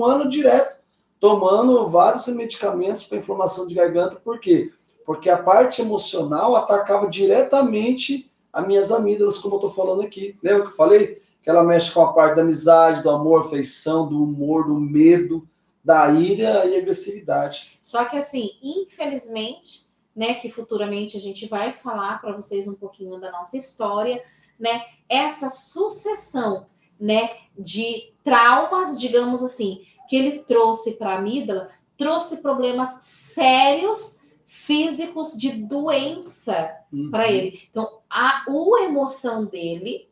ano direto, tomando vários medicamentos para inflamação de garganta. Por quê? Porque a parte emocional atacava diretamente as minhas amígdalas, como eu estou falando aqui. Lembra que eu falei? Que ela mexe com a parte da amizade, do amor, afeição, do humor, do medo, da ira e agressividade. Só que assim, infelizmente, né, que futuramente a gente vai falar para vocês um pouquinho da nossa história, né, essa sucessão, né, de traumas, digamos assim, que ele trouxe para a amígdala, trouxe problemas sérios físicos de doença para ele. Então, a emoção dele,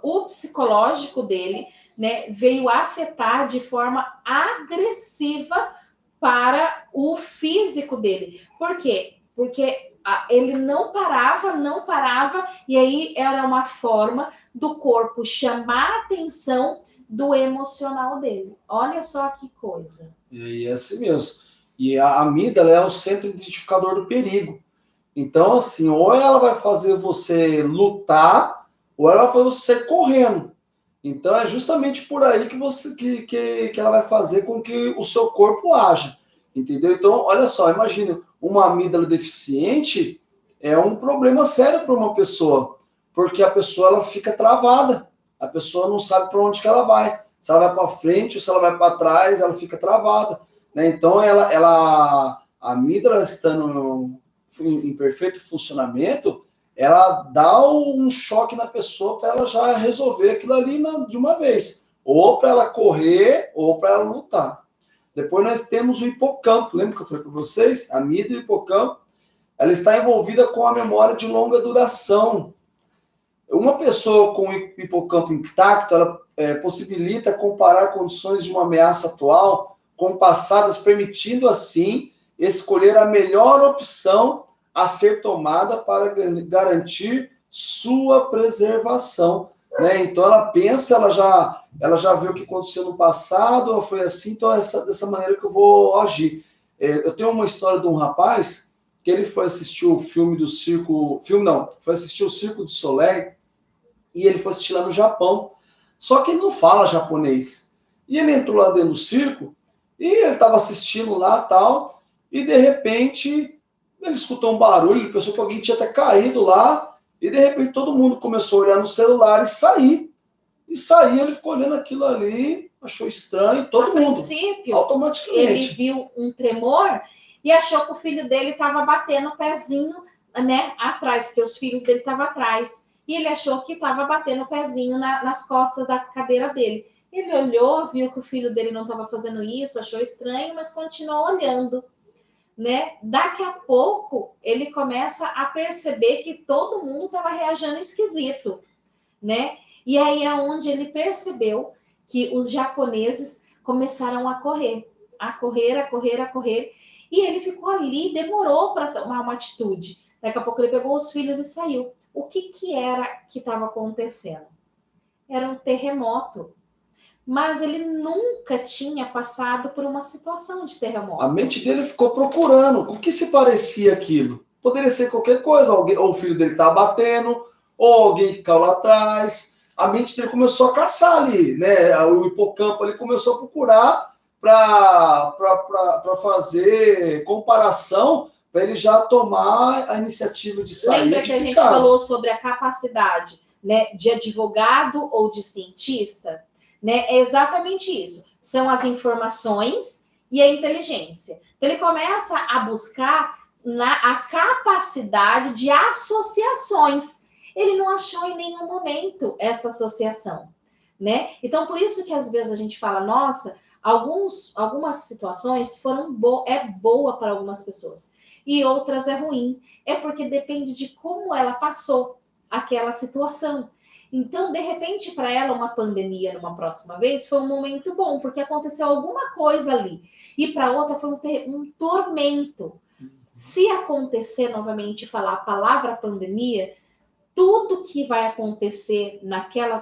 o psicológico dele, né, veio afetar de forma agressiva para o físico dele. Por quê? Porque ele não parava, e aí era uma forma do corpo chamar a atenção do emocional dele. Olha só que coisa. E é assim mesmo. E a amígdala é o centro identificador do perigo. Então, assim, ou ela vai fazer você lutar, ou ela vai fazer você sair correndo. Então, é justamente por aí que ela vai fazer com que o seu corpo haja. Entendeu? Então, olha só, imagina, uma amígdala deficiente é um problema sério para uma pessoa, porque a pessoa ela fica travada. A pessoa não sabe para onde que ela vai. Se ela vai para frente ou se ela vai para trás, ela fica travada. Né? Então, a amígdala estando em perfeito funcionamento, ela dá um choque na pessoa para ela já resolver aquilo ali de uma vez. Ou para ela correr, ou para ela lutar. Depois nós temos o hipocampo. Lembra que eu falei para vocês? A amígdala e o hipocampo, ela está envolvida com a memória de longa duração. Uma pessoa com o hipocampo intacto, ela possibilita comparar condições de uma ameaça atual com passadas, permitindo assim escolher a melhor opção a ser tomada para garantir sua preservação. Né? Então ela pensa, ela já viu o que aconteceu no passado, foi assim, então dessa maneira que eu vou agir. Eu tenho uma história de um rapaz que ele foi assistir o filme do circo, foi assistir o Circo du Soleil, e ele foi assistir lá no Japão. Só que ele não fala japonês. E ele entrou lá dentro do circo, e ele estava assistindo lá tal, e de repente ele escutou um barulho, ele pensou que alguém tinha até caído lá, e de repente todo mundo começou a olhar no celular e sair. E sair, ele ficou olhando aquilo ali, achou estranho, todo mundo. A princípio, automaticamente. Ele viu um tremor e achou que o filho dele estava batendo o pezinho, né, atrás, porque os filhos dele estavam atrás. E ele achou que estava batendo o pezinho nas costas da cadeira dele. Ele olhou, viu que o filho dele não estava fazendo isso, achou estranho, mas continuou olhando. Né? Daqui a pouco ele começa a perceber que todo mundo estava reagindo esquisito, né? E aí é onde ele percebeu que os japoneses começaram a correr, e ele ficou ali, demorou para tomar uma atitude. Daqui a pouco ele pegou os filhos e saiu. O que era que estava acontecendo? Era um terremoto. Mas ele nunca tinha passado por uma situação de terremoto. A mente dele ficou procurando o que se parecia aquilo. Poderia ser qualquer coisa, alguém, ou o filho dele estava batendo, ou alguém que caiu lá atrás. A mente dele começou a caçar ali, né? O hipocampo ali começou a procurar para fazer comparação, para ele já tomar a iniciativa de sair. Lembra que a gente falou sobre a capacidade, né, de advogado ou de cientista? Né? É exatamente isso. São as informações e a inteligência. Então, ele começa a buscar a capacidade de associações. Ele não achou em nenhum momento essa associação, né? Então, por isso que às vezes a gente fala, nossa, algumas situações é boa para algumas pessoas e outras é ruim. É porque depende de como ela passou aquela situação. Então, de repente, para ela, uma pandemia numa próxima vez foi um momento bom, porque aconteceu alguma coisa ali. E para outra foi um tormento. Se acontecer novamente falar a palavra pandemia, tudo que vai acontecer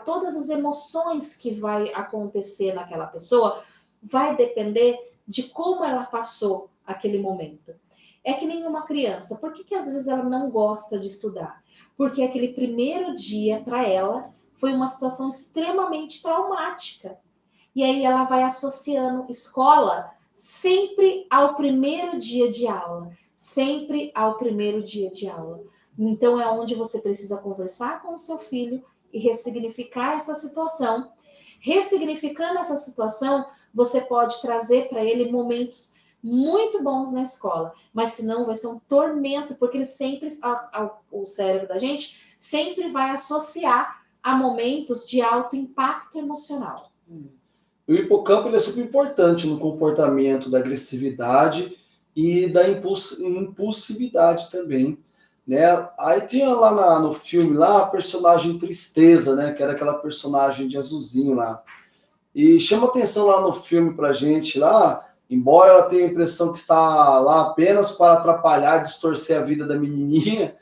todas as emoções que vai acontecer naquela pessoa, vai depender de como ela passou aquele momento. É que nem uma criança. Por que às vezes ela não gosta de estudar? Porque aquele primeiro dia para ela foi uma situação extremamente traumática. E aí ela vai associando escola sempre ao primeiro dia de aula. Sempre ao primeiro dia de aula. Então é onde você precisa conversar com o seu filho e ressignificar essa situação. Ressignificando essa situação, você pode trazer para ele momentos muito bons na escola, mas senão vai ser um tormento, porque ele sempre, o cérebro da gente sempre vai associar a momentos de alto impacto emocional. O hipocampo ele é super importante no comportamento da agressividade e da impulsividade também, né? Aí tinha lá no filme lá a personagem Tristeza, né? Que era aquela personagem de azulzinho lá. E chama atenção lá no filme pra gente lá, embora ela tenha a impressão que está lá apenas para atrapalhar, distorcer a vida da menininha,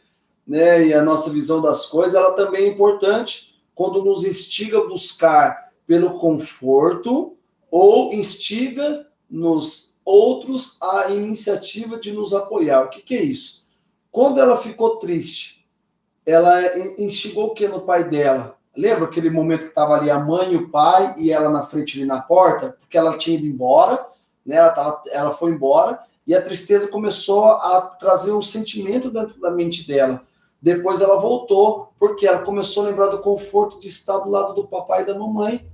né, e a nossa visão das coisas, ela também é importante quando nos instiga a buscar pelo conforto ou instiga nos outros a iniciativa de nos apoiar. O que é isso? Quando ela ficou triste, ela instigou o que no pai dela? Lembra aquele momento que estava ali a mãe e o pai e ela na frente ali na porta? Porque ela tinha ido embora, né? Ela foi embora e a tristeza começou a trazer um sentimento dentro da mente dela. Depois ela voltou, porque ela começou a lembrar do conforto de estar do lado do papai e da mamãe.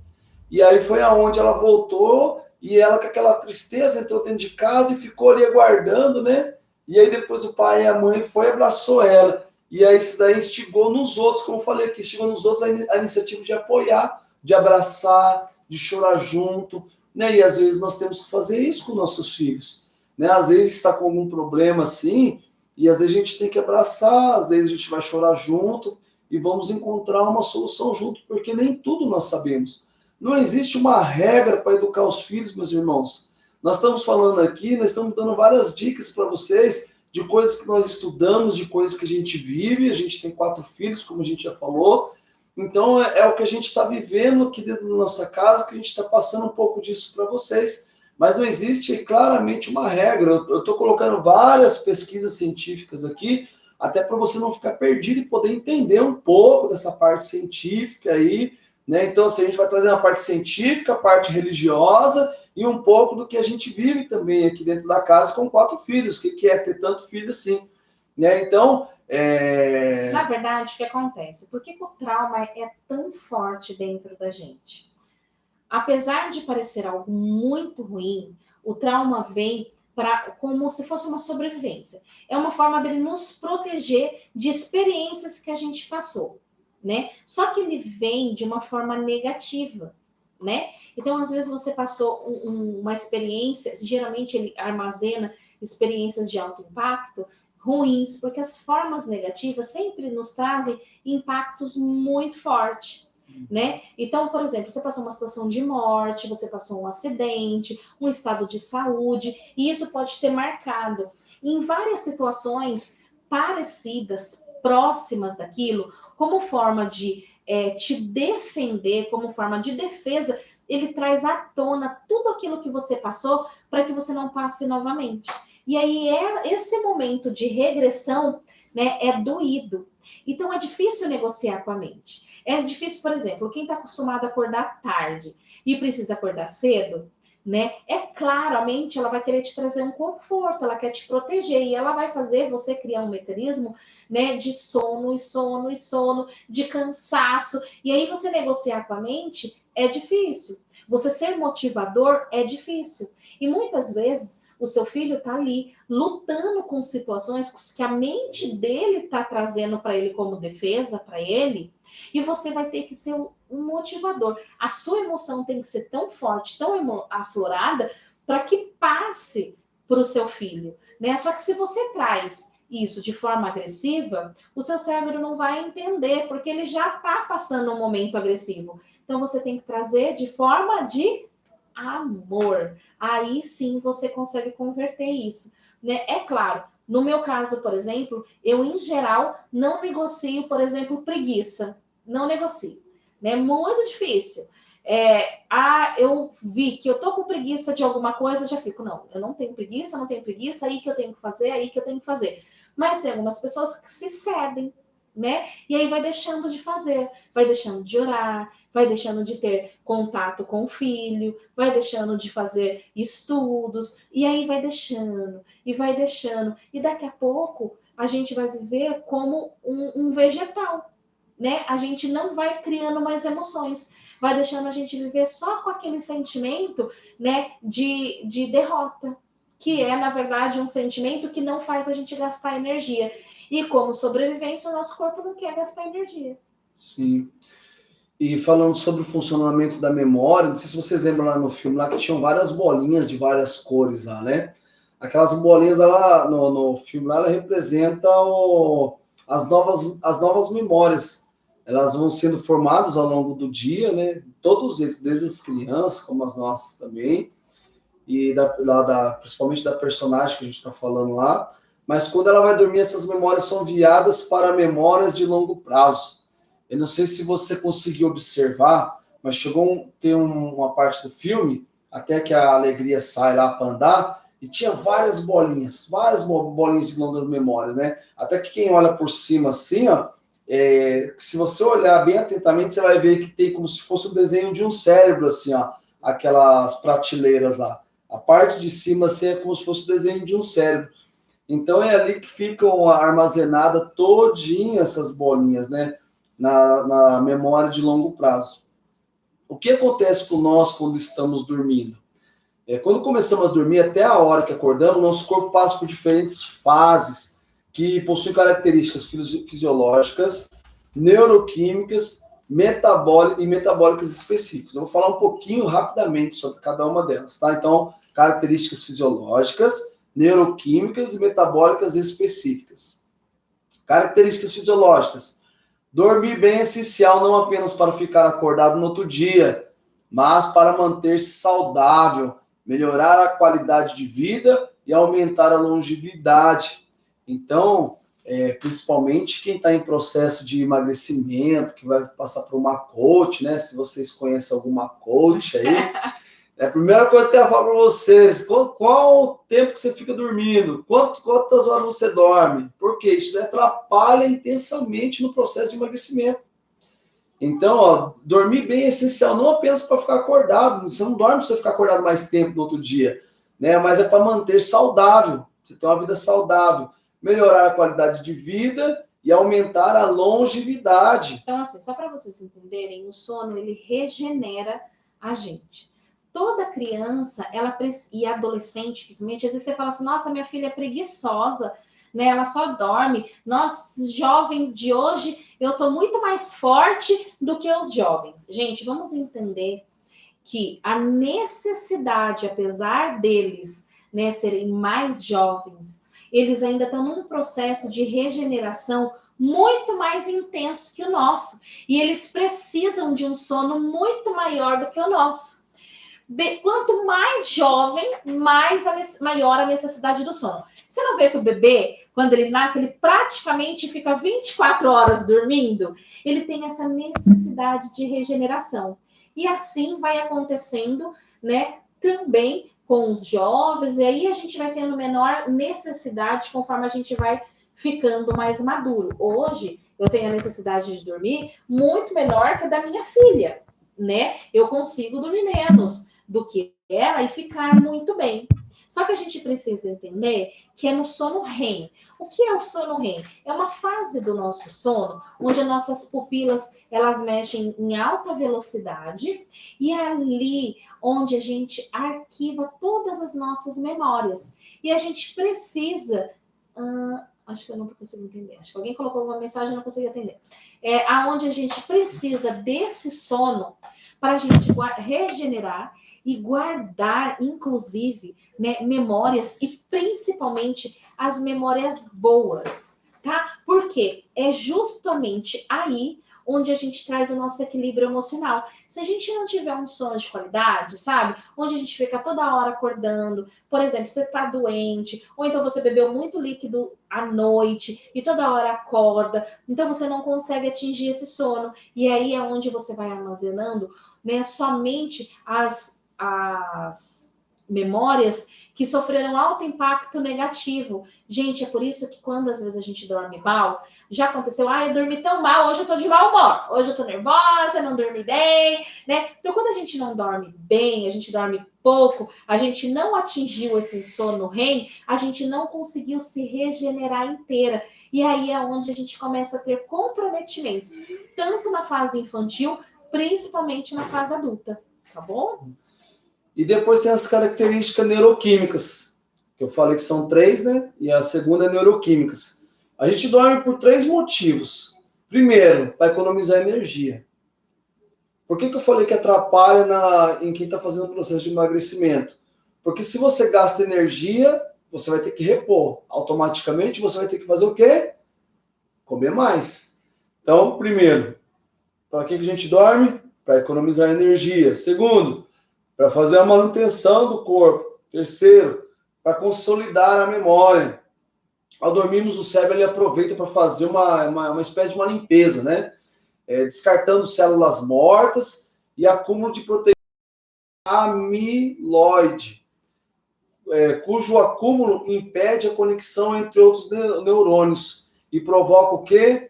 E aí foi aonde ela voltou e ela com aquela tristeza entrou dentro de casa e ficou ali aguardando, né? E aí depois o pai e a mãe foi e abraçou ela. E aí isso daí instigou nos outros, como eu falei aqui, instigou nos outros a iniciativa de apoiar, de abraçar, de chorar junto, né? E às vezes nós temos que fazer isso com nossos filhos, né? Às vezes está com algum problema assim, e às vezes a gente tem que abraçar, às vezes a gente vai chorar junto e vamos encontrar uma solução junto, porque nem tudo nós sabemos. Não existe uma regra para educar os filhos, meus irmãos. Nós estamos falando aqui, nós estamos dando várias dicas para vocês de coisas que nós estudamos, de coisas que a gente vive. A gente tem 4 filhos, como a gente já falou. Então, é o que a gente está vivendo aqui dentro da nossa casa, que a gente está passando um pouco disso para vocês. Mas não existe claramente uma regra. Eu estou colocando várias pesquisas científicas aqui, até para você não ficar perdido e poder entender um pouco dessa parte científica aí, né? Então, assim, a gente vai trazer a parte científica, a parte religiosa e um pouco do que a gente vive também aqui dentro da casa com 4 filhos. O que é ter tanto filho assim, né? Então, na verdade, o que acontece? Por que o trauma é tão forte dentro da gente? Apesar de parecer algo muito ruim, o trauma vem como se fosse uma sobrevivência. É uma forma dele nos proteger de experiências que a gente passou, né? Só que ele vem de uma forma negativa, né? Então, às vezes você passou uma experiência, geralmente ele armazena experiências de alto impacto ruins, porque as formas negativas sempre nos trazem impactos muito fortes, né? Então, por exemplo, você passou uma situação de morte, você passou um acidente, um estado de saúde, e isso pode ter marcado. Em várias situações parecidas, próximas daquilo, como forma de te defender, como forma de defesa, ele traz à tona tudo aquilo que você passou para que você não passe novamente. E aí, esse momento de regressão, né, é doído. Então, é difícil negociar com a mente. É difícil, por exemplo, quem está acostumado a acordar tarde e precisa acordar cedo, né? É claro, a mente ela vai querer te trazer um conforto, ela quer te proteger e ela vai fazer você criar um mecanismo, né, de sono e sono e sono, de cansaço. E aí você negociar com a mente é difícil. Você ser motivador é difícil. E muitas vezes o seu filho está ali lutando com situações que a mente dele está trazendo para ele como defesa para ele, e você vai ter que ser um motivador. A sua emoção tem que ser tão forte, tão aflorada, para que passe para o seu filho, né? Só que se você traz isso de forma agressiva, o seu cérebro não vai entender, porque ele já está passando um momento agressivo. Então você tem que trazer de forma de amor. Aí sim você consegue converter isso, né? É claro, no meu caso, por exemplo, eu em geral não negocio, por exemplo, preguiça. Não negocio, né? Muito difícil. Eu vi que eu tô com preguiça de alguma coisa, já fico, não, eu não tenho preguiça, aí que eu tenho que fazer, aí que eu tenho que fazer. Mas tem algumas pessoas que se cedem, né? E aí vai deixando de fazer, vai deixando de orar, vai deixando de ter contato com o filho, vai deixando de fazer estudos, e aí vai deixando, e vai deixando. E daqui a pouco a gente vai viver como um vegetal, né? A gente não vai criando mais emoções, vai deixando a gente viver só com aquele sentimento, né, de derrota, que é, na verdade, um sentimento que não faz a gente gastar energia. E como sobrevivência, o nosso corpo não quer gastar energia. Sim. E falando sobre o funcionamento da memória, não sei se vocês lembram lá no filme, lá que tinham várias bolinhas de várias cores lá, né? Aquelas bolinhas lá no filme lá, ela representa as novas memórias. Elas vão sendo formadas ao longo do dia, né? Todos eles, desde as crianças, como as nossas também, e principalmente da personagem que a gente está falando lá. Mas quando ela vai dormir, essas memórias são enviadas para memórias de longo prazo. Eu não sei se você conseguiu observar, mas tem uma parte do filme, até que a Alegria sai lá para andar, e tinha várias bolinhas de longas memórias, né? Até que quem olha por cima assim, ó, se você olhar bem atentamente, você vai ver que tem como se fosse o desenho de um cérebro, assim, ó, aquelas prateleiras lá. A parte de cima, assim, é como se fosse o desenho de um cérebro. Então, é ali que ficam armazenadas todinha essas bolinhas, né? Na memória de longo prazo. O que acontece com nós quando estamos dormindo? Quando começamos a dormir, até a hora que acordamos, nosso corpo passa por diferentes fases que possuem características fisiológicas, neuroquímicas e metabólicas específicas. Eu vou falar um pouquinho rapidamente sobre cada uma delas, tá? Então, características fisiológicas, neuroquímicas e metabólicas específicas. Características fisiológicas. Dormir bem é essencial não apenas para ficar acordado no outro dia, mas para manter-se saudável, melhorar a qualidade de vida e aumentar a longevidade. Então, principalmente quem está em processo de emagrecimento, que vai passar por uma coach, né? Se vocês conhecem alguma coach aí, a primeira coisa que eu falo para vocês, qual o tempo que você fica dormindo? Quantas horas você dorme? Porque isso atrapalha intensamente no processo de emagrecimento. Então, ó, dormir bem é essencial, não apenas para ficar acordado, você não dorme para você ficar acordado mais tempo no outro dia, né? Mas é para manter saudável, você ter uma vida saudável, melhorar a qualidade de vida e aumentar a longevidade. Então, assim, só para vocês entenderem, o sono, ele regenera a gente. Toda criança e adolescente, principalmente, às vezes você fala assim, nossa, minha filha é preguiçosa, né? Ela só dorme. Nós, jovens de hoje, eu estou muito mais forte do que os jovens. Gente, vamos entender que a necessidade, apesar deles, né, serem mais jovens, eles ainda estão num processo de regeneração muito mais intenso que o nosso. E eles precisam de um sono muito maior do que o nosso. Quanto mais jovem, maior a necessidade do sono. Você não vê que o bebê, quando ele nasce, ele praticamente fica 24 horas dormindo? Ele tem essa necessidade de regeneração. E assim vai acontecendo, né, também com os jovens, e aí a gente vai tendo menor necessidade conforme a gente vai ficando mais maduro. Hoje, eu tenho a necessidade de dormir muito menor que a da minha filha, né? Eu consigo dormir menos do que ela e ficar muito bem. Só que a gente precisa entender que é no sono REM. O que é o sono REM? É uma fase do nosso sono onde as nossas pupilas, elas mexem em alta velocidade e é ali onde a gente arquiva todas as nossas memórias. E a gente precisa... acho que eu não estou conseguindo entender. Acho que alguém colocou uma mensagem e eu não consegui atender. Aonde a gente precisa desse sono para a gente regenerar e guardar, inclusive, né, memórias e principalmente as memórias boas, tá? Porque é justamente aí onde a gente traz o nosso equilíbrio emocional. Se a gente não tiver um sono de qualidade, sabe? Onde a gente fica toda hora acordando, por exemplo, você tá doente, ou então você bebeu muito líquido à noite e toda hora acorda, então você não consegue atingir esse sono. E aí é onde você vai armazenando, né, somente as memórias que sofreram alto impacto negativo. Gente, é por isso que quando às vezes a gente dorme mal, já aconteceu, eu dormi tão mal, hoje eu tô de mau humor, hoje eu tô nervosa, não dormi bem, né? Então, quando a gente não dorme bem, a gente dorme pouco, a gente não atingiu esse sono REM, a gente não conseguiu se regenerar inteira. E aí é onde a gente começa a ter comprometimentos, tanto na fase infantil, principalmente na fase adulta, tá bom? E depois tem as características neuroquímicas, que eu falei que são 3, né? E a segunda é neuroquímicas. A gente dorme por 3 motivos. Primeiro, para economizar energia. Por que eu falei que atrapalha em quem está fazendo o processo de emagrecimento? Porque se você gasta energia, você vai ter que repor. Automaticamente, você vai ter que fazer o quê? Comer mais. Então, primeiro, para que a gente dorme? Para economizar energia. Segundo, para fazer a manutenção do corpo. Terceiro, para consolidar a memória. Ao dormirmos, o cérebro ele aproveita para fazer uma espécie de uma limpeza, né? Descartando células mortas e acúmulo de proteína amiloide, cujo acúmulo impede a conexão entre outros neurônios e provoca o quê?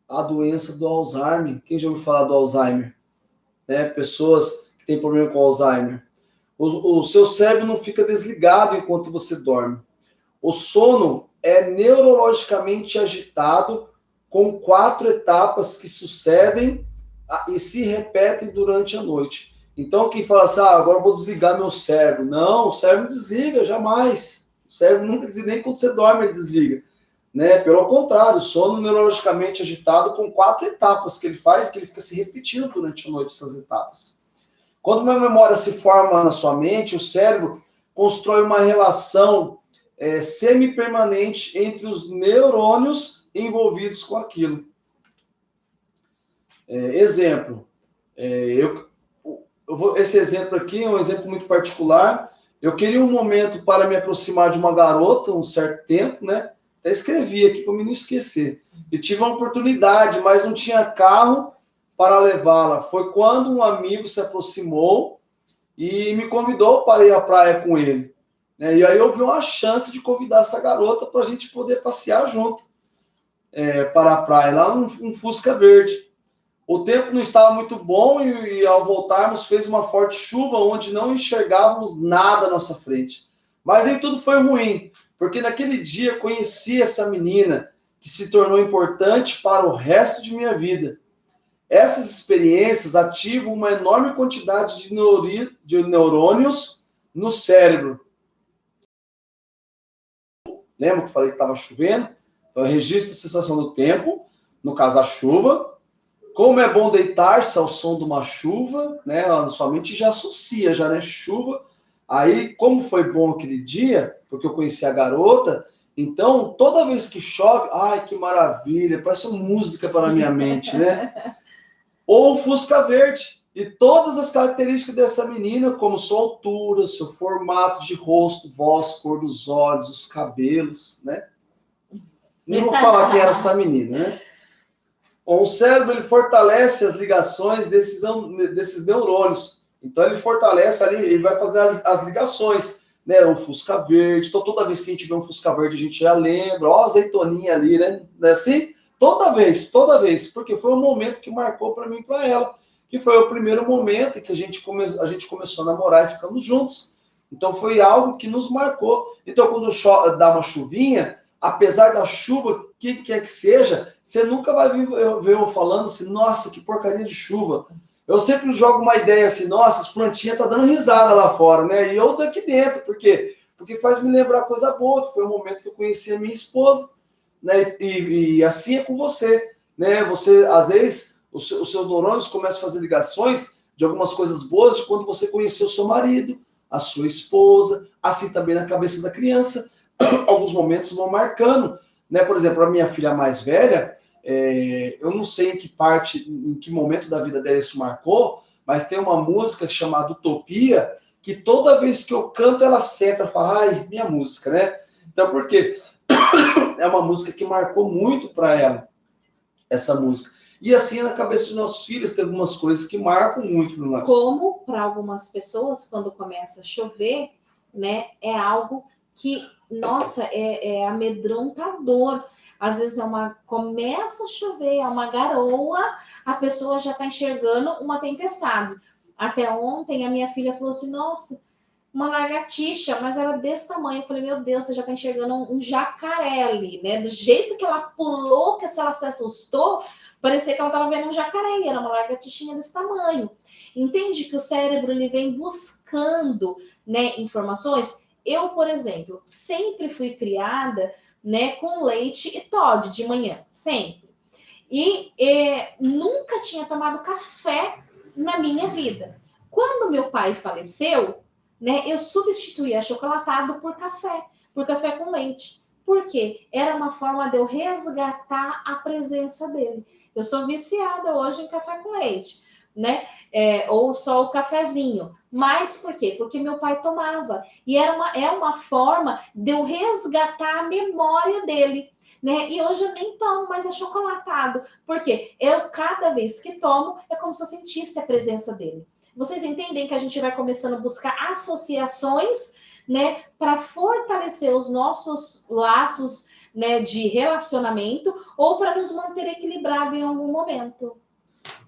A doença do Alzheimer. Quem já ouviu falar do Alzheimer? Né? Pessoas que têm problema com Alzheimer. O seu cérebro não fica desligado enquanto você dorme. O sono é neurologicamente agitado com 4 etapas que sucedem e se repetem durante a noite. Então, quem fala assim, agora eu vou desligar meu cérebro. Não, o cérebro desliga, jamais. O cérebro nunca desliga, nem quando você dorme ele desliga. Né? Pelo contrário, o sono neurologicamente agitado com 4 etapas que ele faz, que ele fica se repetindo durante a noite, essas etapas. Quando uma memória se forma na sua mente, o cérebro constrói uma relação semi-permanente entre os neurônios envolvidos com aquilo. Exemplo, esse exemplo aqui é um exemplo muito particular. Eu queria um momento para me aproximar de uma garota, um certo tempo, né? Até escrevi aqui para me não esquecer. E tive uma oportunidade, mas não tinha carro para levá-la. Foi quando um amigo se aproximou e me convidou para ir à praia com ele. E aí eu vi uma chance de convidar essa garota para a gente poder passear junto para a praia, lá um Fusca verde. O tempo não estava muito bom e ao voltarmos fez uma forte chuva onde não enxergávamos nada à nossa frente. Mas nem tudo foi ruim, porque naquele dia conheci essa menina que se tornou importante para o resto de minha vida. Essas experiências ativam uma enorme quantidade de neurônios no cérebro. Lembra que eu falei que estava chovendo? Então, eu registro a sensação do tempo, no caso a chuva. Como é bom deitar-se ao som de uma chuva, né? Sua mente já associa, já, né? Chuva. Aí, como foi bom aquele dia, porque eu conheci a garota, então, toda vez que chove, ai, que maravilha, parece uma música para a minha mente, né? Ou Fusca verde. E todas as características dessa menina, como sua altura, seu formato de rosto, voz, cor dos olhos, os cabelos, né? Nem vou falar quem era essa menina, né? O cérebro, ele fortalece as ligações desses neurônios. Então, ele fortalece ali, ele vai fazer as ligações, né? O Fusca verde. Então, toda vez que a gente vê um Fusca verde, a gente já lembra, ó, a azeitoninha ali, né? Não é assim? Toda vez, porque foi um momento que marcou para mim e para ela, que foi o primeiro momento em que a gente começou a namorar e ficamos juntos. Então, foi algo que nos marcou. Então, quando dá uma chuvinha, apesar da chuva, que quer que seja, você nunca vai ver eu falando assim, nossa, que porcaria de chuva. Eu sempre jogo uma ideia assim, nossa, as plantinhas tá dando risada lá fora, né? E eu daqui dentro, por quê? Porque faz me lembrar coisa boa, que foi o momento que eu conheci a minha esposa, né? E assim é com você, né? Você, às vezes, os seus neurônios começam a fazer ligações de algumas coisas boas de quando você conheceu o seu marido, a sua esposa, assim também na cabeça da criança. Alguns momentos vão marcando, né? Por exemplo, a minha filha mais velha, eu não sei em que momento da vida dela isso marcou, mas tem uma música chamada Utopia, que toda vez que eu canto, ela senta e fala, ai, minha música, né? Então, por quê? É uma música que marcou muito para ela, essa música. E assim, na cabeça dos nossos filhos, tem algumas coisas que marcam muito para nós. Como para algumas pessoas, quando começa a chover, né, é algo que, nossa, é amedrontador. Às vezes começa a chover, é uma garoa, a pessoa já está enxergando uma tempestade. Até ontem a minha filha falou assim, nossa, uma lagartixa, mas era desse tamanho. Eu falei, meu Deus, você já está enxergando um jacaré ali, né? Do jeito que ela pulou, que se ela se assustou, parecia que ela estava vendo um jacaré, e era uma lagartixinha desse tamanho. Entende que o cérebro ele vem buscando, né, informações? Eu, por exemplo, sempre fui criada, né, com leite e Toddy de manhã, sempre. E nunca tinha tomado café na minha vida. Quando meu pai faleceu, né, eu substituí achocolatado por café com leite. Por quê? Era uma forma de eu resgatar a presença dele. Eu sou viciada hoje em café com leite. né? Ou só o cafezinho. Mas por quê? Porque meu pai tomava. E é uma forma de eu resgatar a memória dele, né? E hoje eu nem tomo mais achocolatado. Por quê? Eu, cada vez que tomo, é como se eu sentisse a presença dele. Vocês entendem que a gente vai começando a buscar associações, né? Para fortalecer os nossos laços, né, de relacionamento ou para nos manter equilibrados em algum momento.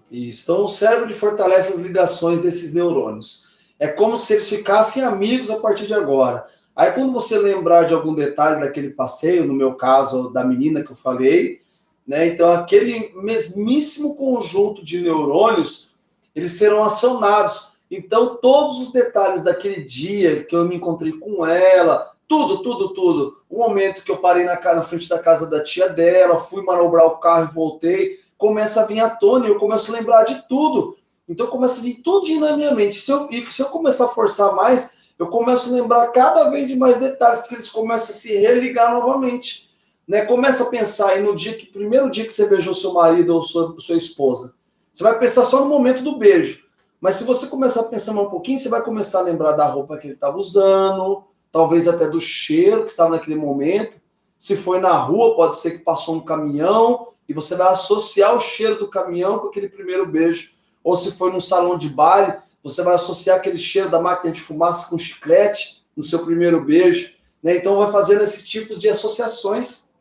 Isso. Então, o cérebro fortalece as ligações desses neurônios. É como se eles ficassem amigos a partir de agora. Aí, quando você lembrar de algum detalhe daquele passeio, no meu caso, da menina que eu falei, né? Então, aquele mesmíssimo conjunto de neurônios, eles serão acionados. Então, todos os detalhes daquele dia que eu me encontrei com ela, tudo. O momento que eu parei na frente da casa da tia dela, fui manobrar o carro e voltei, começa a vir à tona e eu começo a lembrar de tudo. Então, começa a vir tudo na minha mente. Se eu começar a forçar mais, eu começo a lembrar cada vez de mais detalhes, porque eles começam a se religar novamente. Né? Começa a pensar aí no primeiro dia que você beijou seu marido ou sua esposa. Você vai pensar só no momento do beijo. Mas se você começar a pensar mais um pouquinho, você vai começar a lembrar da roupa que ele estava usando, talvez até do cheiro que estava naquele momento. Se foi na rua, pode ser que passou um caminhão e você vai associar o cheiro do caminhão com aquele primeiro beijo. Ou se foi num salão de baile, você vai associar aquele cheiro da máquina de fumaça com chiclete no seu primeiro beijo. Né? Então vai fazendo esses tipos de associações.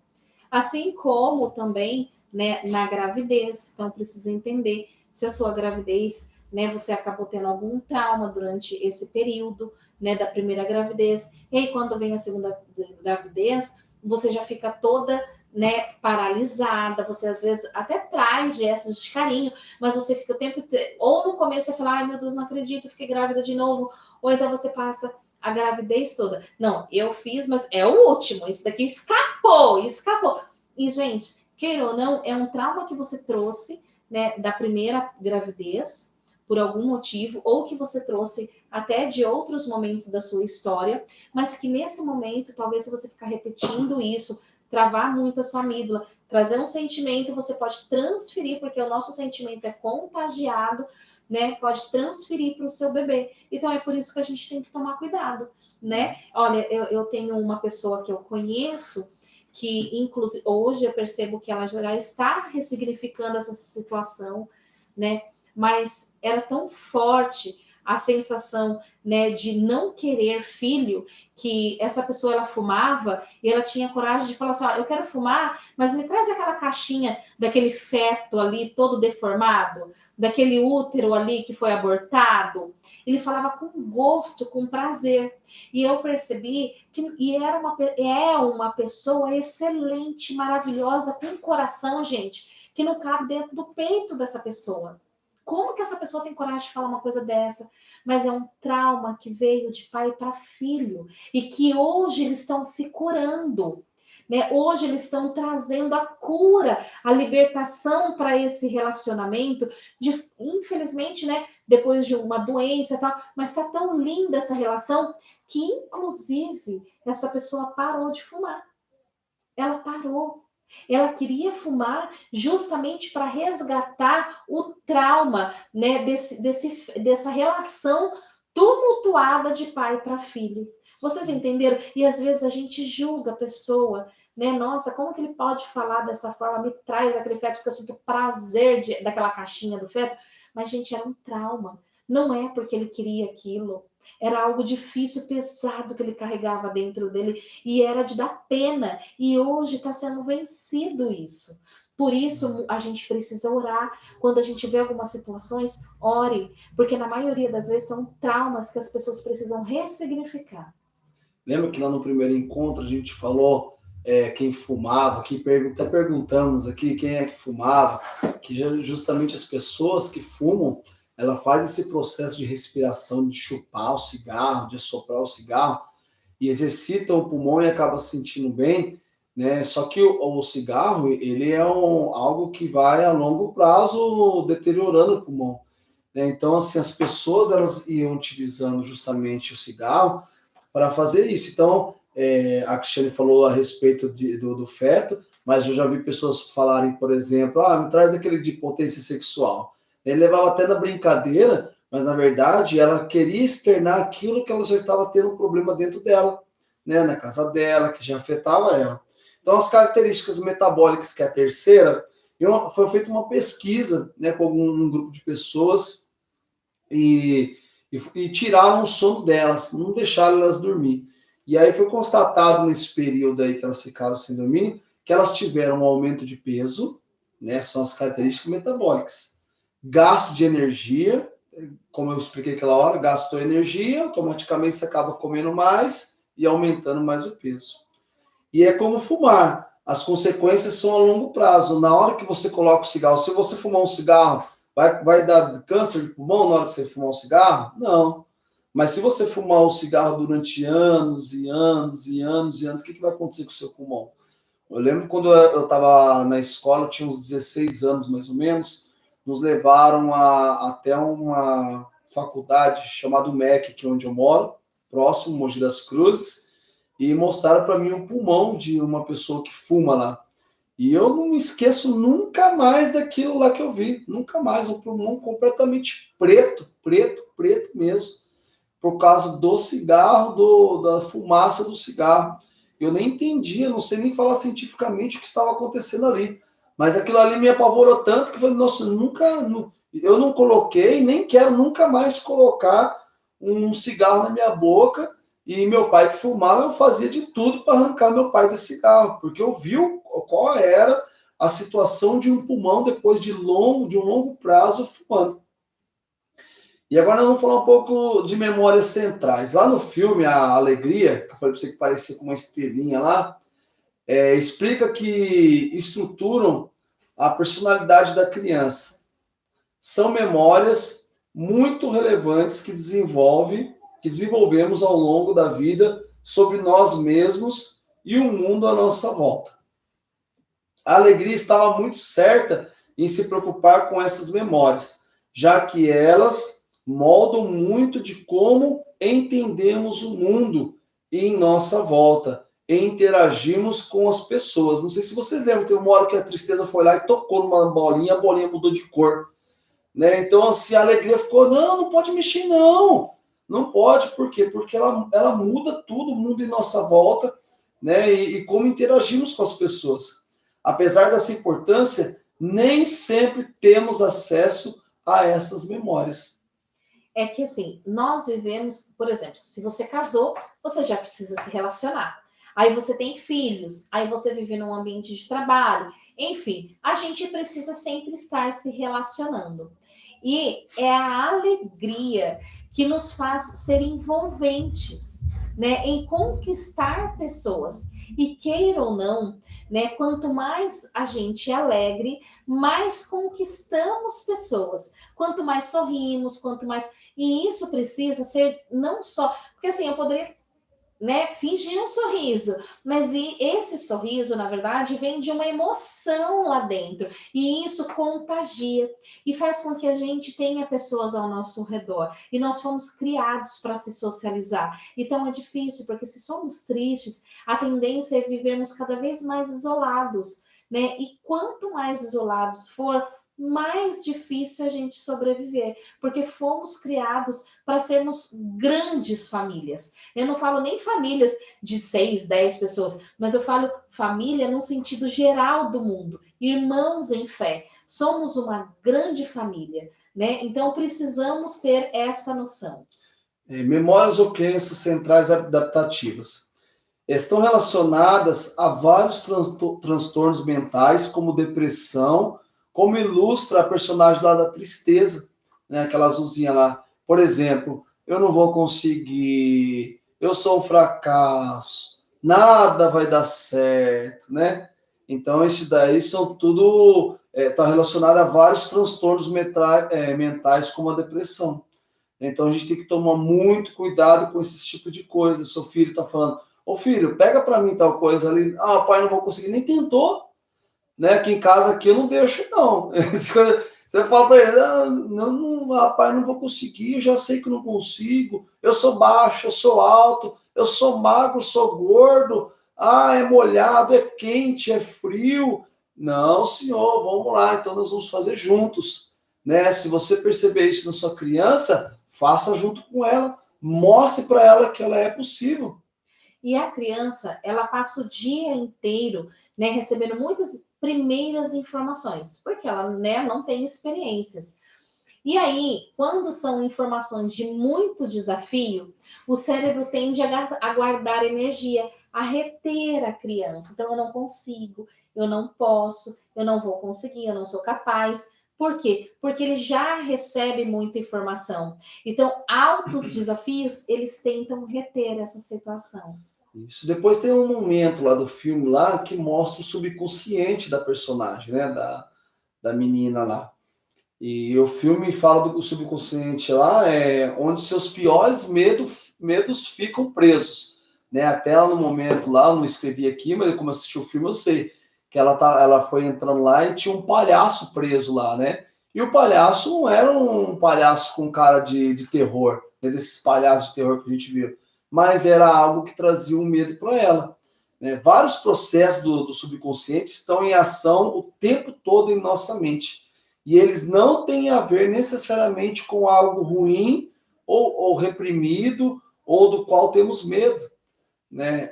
Assim como também, né, na gravidez. Então precisa entender se a sua gravidez, né, você acabou tendo algum trauma durante esse período, né, da primeira gravidez. E aí quando vem a segunda gravidez, você já fica toda, né, paralisada, você às vezes até traz gestos de carinho, mas você fica o tempo ou no começo você fala, ai meu Deus, não acredito, fiquei grávida de novo, ou então você passa a gravidez toda. Não, eu fiz, mas é o último, esse daqui escapou. E gente, queira ou não, é um trauma que você trouxe, né, da primeira gravidez, por algum motivo, ou que você trouxe até de outros momentos da sua história, mas que nesse momento, talvez se você ficar repetindo isso, travar muito a sua amígdala, trazer um sentimento, você pode transferir, porque o nosso sentimento é contagiado, né? Pode transferir para o seu bebê. Então é por isso que a gente tem que tomar cuidado, né? Olha, eu tenho uma pessoa que eu conheço que, inclusive, hoje eu percebo que ela já está ressignificando essa situação, né? Mas era tão forte a sensação, né, de não querer filho, que essa pessoa ela fumava e ela tinha coragem de falar assim, ó, eu quero fumar, mas me traz aquela caixinha daquele feto ali todo deformado, daquele útero ali que foi abortado. Ele falava com gosto, com prazer. E eu percebi que é uma pessoa excelente, maravilhosa, com um coração, gente, que não cabe dentro do peito dessa pessoa. Como que essa pessoa tem coragem de falar uma coisa dessa? Mas é um trauma que veio de pai para filho e que hoje eles estão se curando. Né? Hoje eles estão trazendo a cura, a libertação para esse relacionamento, infelizmente, né, depois de uma doença e tal, mas está tão linda essa relação que, inclusive, essa pessoa parou de fumar. Ela parou. Ela queria fumar justamente para resgatar o trauma, né, dessa relação tumultuada de pai para filho. Vocês entenderam? E às vezes a gente julga a pessoa, né? Nossa, como que ele pode falar dessa forma? Me traz aquele feto, porque eu sinto prazer daquela caixinha do feto. Mas, gente, era um trauma. Não é porque ele queria aquilo. Era algo difícil, pesado que ele carregava dentro dele e era de dar pena. E hoje está sendo vencido isso. Por isso a gente precisa orar. Quando a gente vê algumas situações, ore, porque na maioria das vezes são traumas que as pessoas precisam ressignificar. Lembra que lá no primeiro encontro a gente falou quem fumava, até perguntamos aqui quem é que fumava, que justamente as pessoas que fumam, ela faz esse processo de respiração, de chupar o cigarro, de assoprar o cigarro, e exercita o pulmão e acaba se sentindo bem, né? Só que o cigarro, ele é algo que vai a longo prazo deteriorando o pulmão. Né? Então, assim, as pessoas, elas iam utilizando justamente o cigarro para fazer isso. Então, a Cristiane falou a respeito do feto, mas eu já vi pessoas falarem, por exemplo, me traz aquele de potência sexual. Ele levava até na brincadeira, mas na verdade ela queria externar aquilo que ela já estava tendo um problema dentro dela, né, na casa dela, que já afetava ela. Então, as características metabólicas, que é a terceira, foi feita uma pesquisa, né, com um grupo de pessoas e tiraram o sono delas, não deixaram elas dormir. E aí foi constatado nesse período aí que elas ficaram sem dormir, que elas tiveram um aumento de peso, né, são as características metabólicas. Gasto de energia, como eu expliquei aquela hora, gastou energia, automaticamente você acaba comendo mais e aumentando mais o peso. E é como fumar. As consequências são a longo prazo. Na hora que você coloca o cigarro, se você fumar um cigarro, vai dar câncer de pulmão na hora que você fumar um cigarro? Não. Mas se você fumar um cigarro durante anos e anos e anos e anos, o que vai acontecer com o seu pulmão? Eu lembro quando eu estava na escola, eu tinha uns 16 anos mais ou menos, nos levaram até uma faculdade chamada MEC, que é onde eu moro, próximo, Mogi das Cruzes, e mostraram para mim o pulmão de uma pessoa que fuma lá. E eu não me esqueço nunca mais daquilo lá que eu vi, nunca mais, um pulmão completamente preto, preto, preto mesmo, por causa do cigarro, da fumaça do cigarro. Eu nem entendia, não sei nem falar cientificamente o que estava acontecendo ali. Mas aquilo ali me apavorou tanto que eu falei, nossa, eu não coloquei, nem quero nunca mais colocar um cigarro na minha boca. E meu pai que fumava, eu fazia de tudo para arrancar meu pai desse cigarro, porque eu vi qual era a situação de um pulmão depois de um longo prazo fumando. E agora nós vamos falar um pouco de memórias centrais. Lá no filme, A Alegria, que eu falei para você que parecia com uma estrelinha lá, explica que estruturam a personalidade da criança. São memórias muito relevantes que desenvolvemos ao longo da vida sobre nós mesmos e o mundo à nossa volta. A Alegria estava muito certa em se preocupar com essas memórias, já que elas moldam muito de como entendemos o mundo e em nossa volta, e interagimos com as pessoas. Não sei se vocês lembram, tem uma hora que a tristeza foi lá e tocou numa bolinha, a bolinha mudou de cor. Né? Então, assim, a alegria ficou, não pode mexer, não. Não pode, por quê? Porque ela muda tudo, o mundo em nossa volta, né? E como interagimos com as pessoas. Apesar dessa importância, nem sempre temos acesso a essas memórias. É que, assim, nós vivemos, por exemplo, se você casou, você já precisa se relacionar. Aí você tem filhos, aí você vive num ambiente de trabalho. Enfim, a gente precisa sempre estar se relacionando. E é a alegria que nos faz ser envolventes, né, em conquistar pessoas. E queira ou não, né, quanto mais a gente é alegre, mais conquistamos pessoas. Quanto mais sorrimos, quanto mais... E isso precisa ser não só... Porque assim, eu poderia, né, fingir um sorriso, mas esse sorriso, na verdade, vem de uma emoção lá dentro, e isso contagia, e faz com que a gente tenha pessoas ao nosso redor, e nós fomos criados para se socializar, então é difícil, porque se somos tristes, a tendência é vivermos cada vez mais isolados, né, e quanto mais isolados for, mais difícil a gente sobreviver, porque fomos criados para sermos grandes famílias. Eu não falo nem famílias de 6, 10 pessoas, mas eu falo família no sentido geral do mundo, irmãos em fé. Somos uma grande família, né? Então precisamos ter essa noção. Memórias ou crenças centrais adaptativas estão relacionadas a vários transtornos mentais, como depressão, como ilustra a personagem lá da tristeza, né? Aquela azulzinha lá. Por exemplo, eu não vou conseguir, eu sou um fracasso, nada vai dar certo, né? Então, isso daí são tudo, está relacionado a vários transtornos mentais, como a depressão. Então, a gente tem que tomar muito cuidado com esse tipo de coisa. Seu filho está falando, ô filho, pega para mim tal coisa ali. Ah, pai, não vou conseguir. Nem tentou. Né? Aqui em casa, aqui eu não deixo, não. Você fala para ele, não, rapaz, não vou conseguir, eu já sei que não consigo. Eu sou baixo, eu sou alto, eu sou magro, sou gordo. Ah, é molhado, é quente, é frio. Não, senhor, vamos lá, então nós vamos fazer juntos. né? Se você perceber isso na sua criança, faça junto com ela, mostre para ela que ela é possível. E a criança, ela passa o dia inteiro, né, recebendo muitas primeiras informações, porque ela, né, não tem experiências. E aí, quando são informações de muito desafio, o cérebro tende a guardar energia, a reter a criança. Então, eu não consigo, eu não posso, eu não vou conseguir, eu não sou capaz. Por quê? Porque ele já recebe muita informação. Então, altos desafios, eles tentam reter essa situação. Isso. Depois tem um momento lá do filme lá que mostra o subconsciente da personagem, né? Da menina lá. E o filme fala do subconsciente lá, onde seus piores medos ficam presos, né? Até ela no momento lá, eu não escrevi aqui, mas como eu assisti o filme, eu sei que ela foi entrando lá e tinha um palhaço preso lá, né? E o palhaço não era um palhaço com cara de terror, né? Desses palhaços de terror que a gente viu, mas era algo que trazia um medo para ela, né? Vários processos do subconsciente estão em ação o tempo todo em nossa mente. E eles não têm a ver necessariamente com algo ruim ou reprimido ou do qual temos medo, né?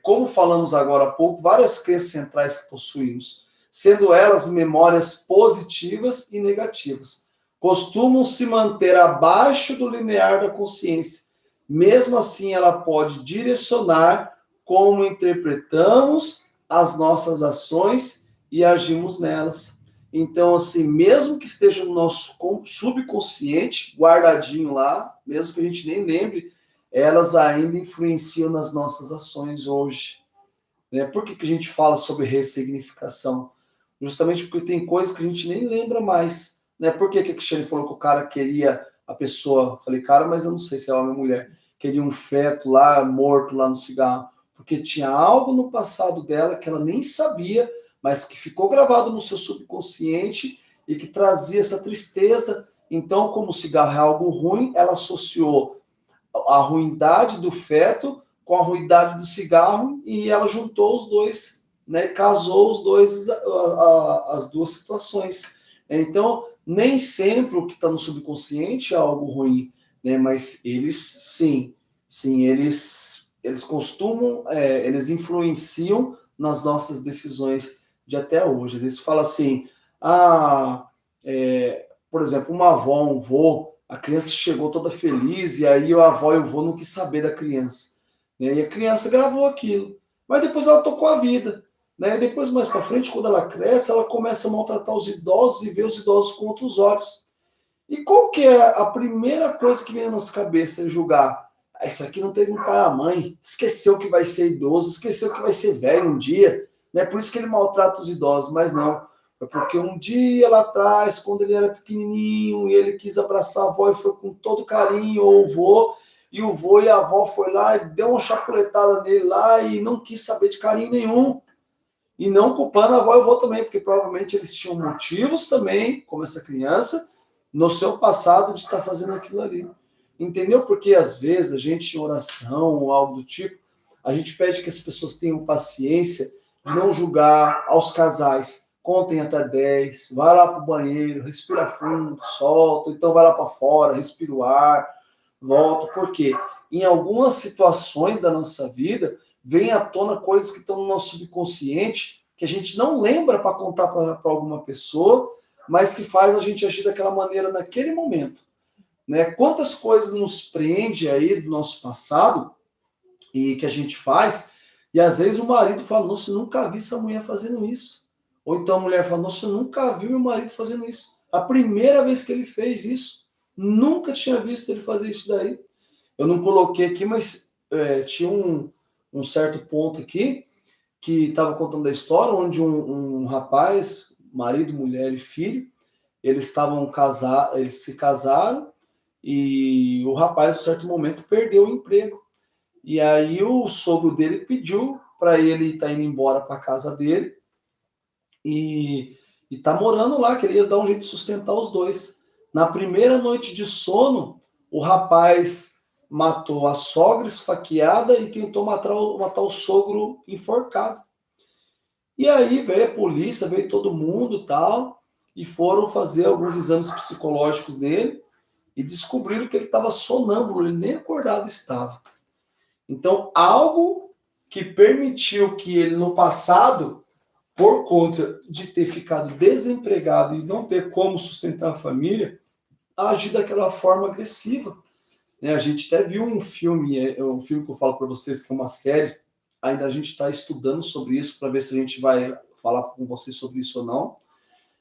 Como falamos agora há pouco, várias crenças centrais que possuímos, sendo elas memórias positivas e negativas, costumam se manter abaixo do limiar da consciência. Mesmo assim, ela pode direcionar como interpretamos as nossas ações e agimos nelas. Então, assim, mesmo que esteja no nosso subconsciente, guardadinho lá, mesmo que a gente nem lembre, elas ainda influenciam nas nossas ações hoje, né? Por que a gente fala sobre ressignificação? Justamente porque tem coisas que a gente nem lembra mais, né? Por que a Cristiane falou que o cara queria a pessoa? Falei, cara, mas eu não sei se é homem ou mulher. Queria um feto lá, morto lá no cigarro. Porque tinha algo no passado dela que ela nem sabia, mas que ficou gravado no seu subconsciente e que trazia essa tristeza. Então, como o cigarro é algo ruim, ela associou a ruindade do feto com a ruindade do cigarro e ela juntou os dois, né? Casou os dois, as duas situações. Então, nem sempre o que está no subconsciente é algo ruim, né? Mas eles, sim, eles costumam, eles influenciam nas nossas decisões de até hoje. Às vezes fala assim, por exemplo, uma avó, um vô, a criança chegou toda feliz e aí a avó e o vô não quis saber da criança, né? E a criança gravou aquilo, mas depois ela tocou a vida, né? E depois, mais para frente, quando ela cresce, ela começa a maltratar os idosos e ver os idosos com outros olhos. E qual que é a primeira coisa que vem na nossa cabeça? É julgar. Isso aqui não teve um pai ou mãe, esqueceu que vai ser idoso, esqueceu que vai ser velho um dia, né? Por isso que ele maltrata os idosos, mas não. É porque um dia lá atrás, quando ele era pequenininho, e ele quis abraçar a avó e foi com todo carinho, ou o vô, e o vô e a avó foi lá e deu uma chapuletada nele lá e não quis saber de carinho nenhum. E não culpando a avó e o vô também, porque provavelmente eles tinham motivos também, como essa criança, no seu passado de estar fazendo aquilo ali. Entendeu? Porque às vezes a gente em oração ou algo do tipo, a gente pede que as pessoas tenham paciência de não julgar aos casais. Contem até 10, vai lá para o banheiro, respira fundo, solta, então vai lá para fora, respira o ar, volta. Por quê? Em algumas situações da nossa vida, vem à tona coisas que estão no nosso subconsciente, que a gente não lembra para contar para alguma pessoa, mas que faz a gente agir daquela maneira naquele momento, né? Quantas coisas nos prende aí do nosso passado e que a gente faz, e às vezes o marido fala, nossa, eu nunca vi essa mulher fazendo isso. Ou então a mulher fala, nossa, eu nunca vi meu marido fazendo isso. A primeira vez que ele fez isso, nunca tinha visto ele fazer isso daí. Eu não coloquei aqui, mas tinha um certo ponto aqui que estava contando a história, onde um rapaz, marido, mulher e filho, eles se casaram e o rapaz, em certo momento, perdeu o emprego. E aí o sogro dele pediu para ele estar indo embora para a casa dele e tá morando lá, queria dar um jeito de sustentar os dois. Na primeira noite de sono, o rapaz matou a sogra esfaqueada e tentou matar o sogro enforcado. E aí veio a polícia, veio todo mundo e tal, e foram fazer alguns exames psicológicos nele e descobriram que ele estava sonâmbulo, ele nem acordado estava. Então, algo que permitiu que ele, no passado, por conta de ter ficado desempregado e não ter como sustentar a família, agir daquela forma agressiva. A gente até viu um filme que eu falo para vocês, que é uma série, ainda a gente está estudando sobre isso, para ver se a gente vai falar com vocês sobre isso ou não,